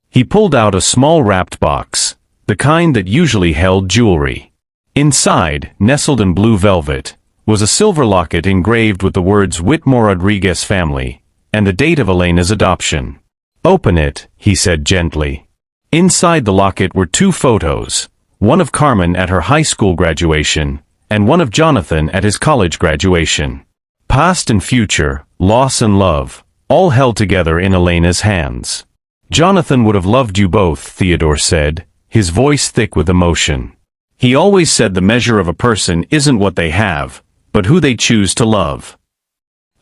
He pulled out a small wrapped box, the kind that usually held jewelry. Inside, nestled in blue velvet, was a silver locket engraved with the words Whitmore Rodriguez family, and the date of Elena's adoption. Open it, he said gently. Inside the locket were 2 photos, one of Carmen at her high school graduation, and one of Jonathan at his college graduation. Past and future, loss and love, all held together in Elena's hands. Jonathan would have loved you both, Theodore said, his voice thick with emotion. He always said the measure of a person isn't what they have, but who they choose to love.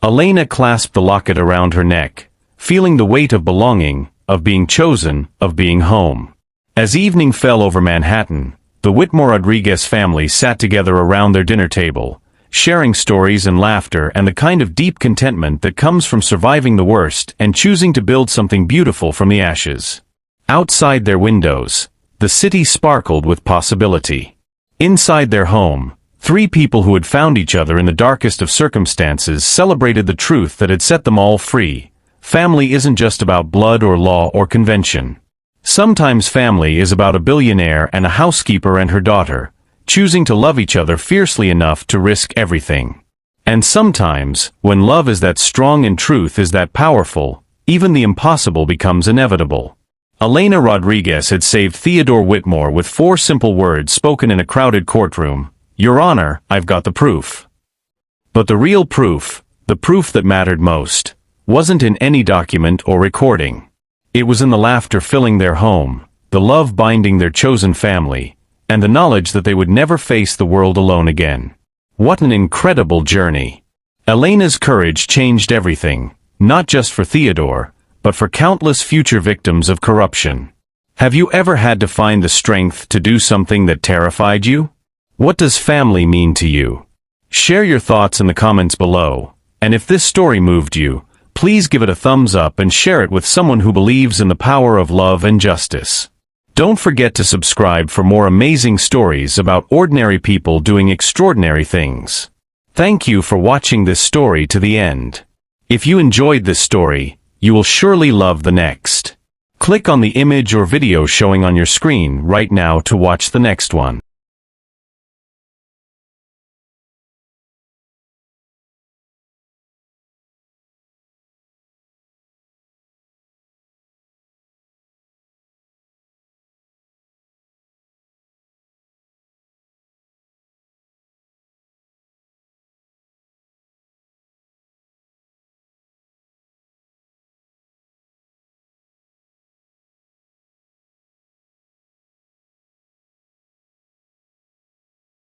Elena clasped the locket around her neck, feeling the weight of belonging, of being chosen, of being home. As evening fell over Manhattan, the Whitmore Rodriguez family sat together around their dinner table, sharing stories and laughter and the kind of deep contentment that comes from surviving the worst and choosing to build something beautiful from the ashes. Outside their windows, the city sparkled with possibility. Inside their home, 3 people who had found each other in the darkest of circumstances celebrated the truth that had set them all free. Family isn't just about blood or law or convention. Sometimes family is about a billionaire and a housekeeper and her daughter, choosing to love each other fiercely enough to risk everything. And sometimes, when love is that strong and truth is that powerful, even the impossible becomes inevitable. Elena Rodriguez had saved Theodore Whitmore with 4 simple words spoken in a crowded courtroom. Your Honor, I've got the proof. But the real proof, the proof that mattered most, wasn't in any document or recording. It was in the laughter filling their home, the love binding their chosen family, and the knowledge that they would never face the world alone again. What an incredible journey. Elena's courage changed everything, not just for Theodore, but for countless future victims of corruption. Have you ever had to find the strength to do something that terrified you? What does family mean to you? Share your thoughts in the comments below, and if this story moved you, please give it a thumbs up and share it with someone who believes in the power of love and justice. Don't forget to subscribe for more amazing stories about ordinary people doing extraordinary things. Thank you for watching this story to the end. If you enjoyed this story, you will surely love the next. Click on the image or video showing on your screen right now to watch the next one.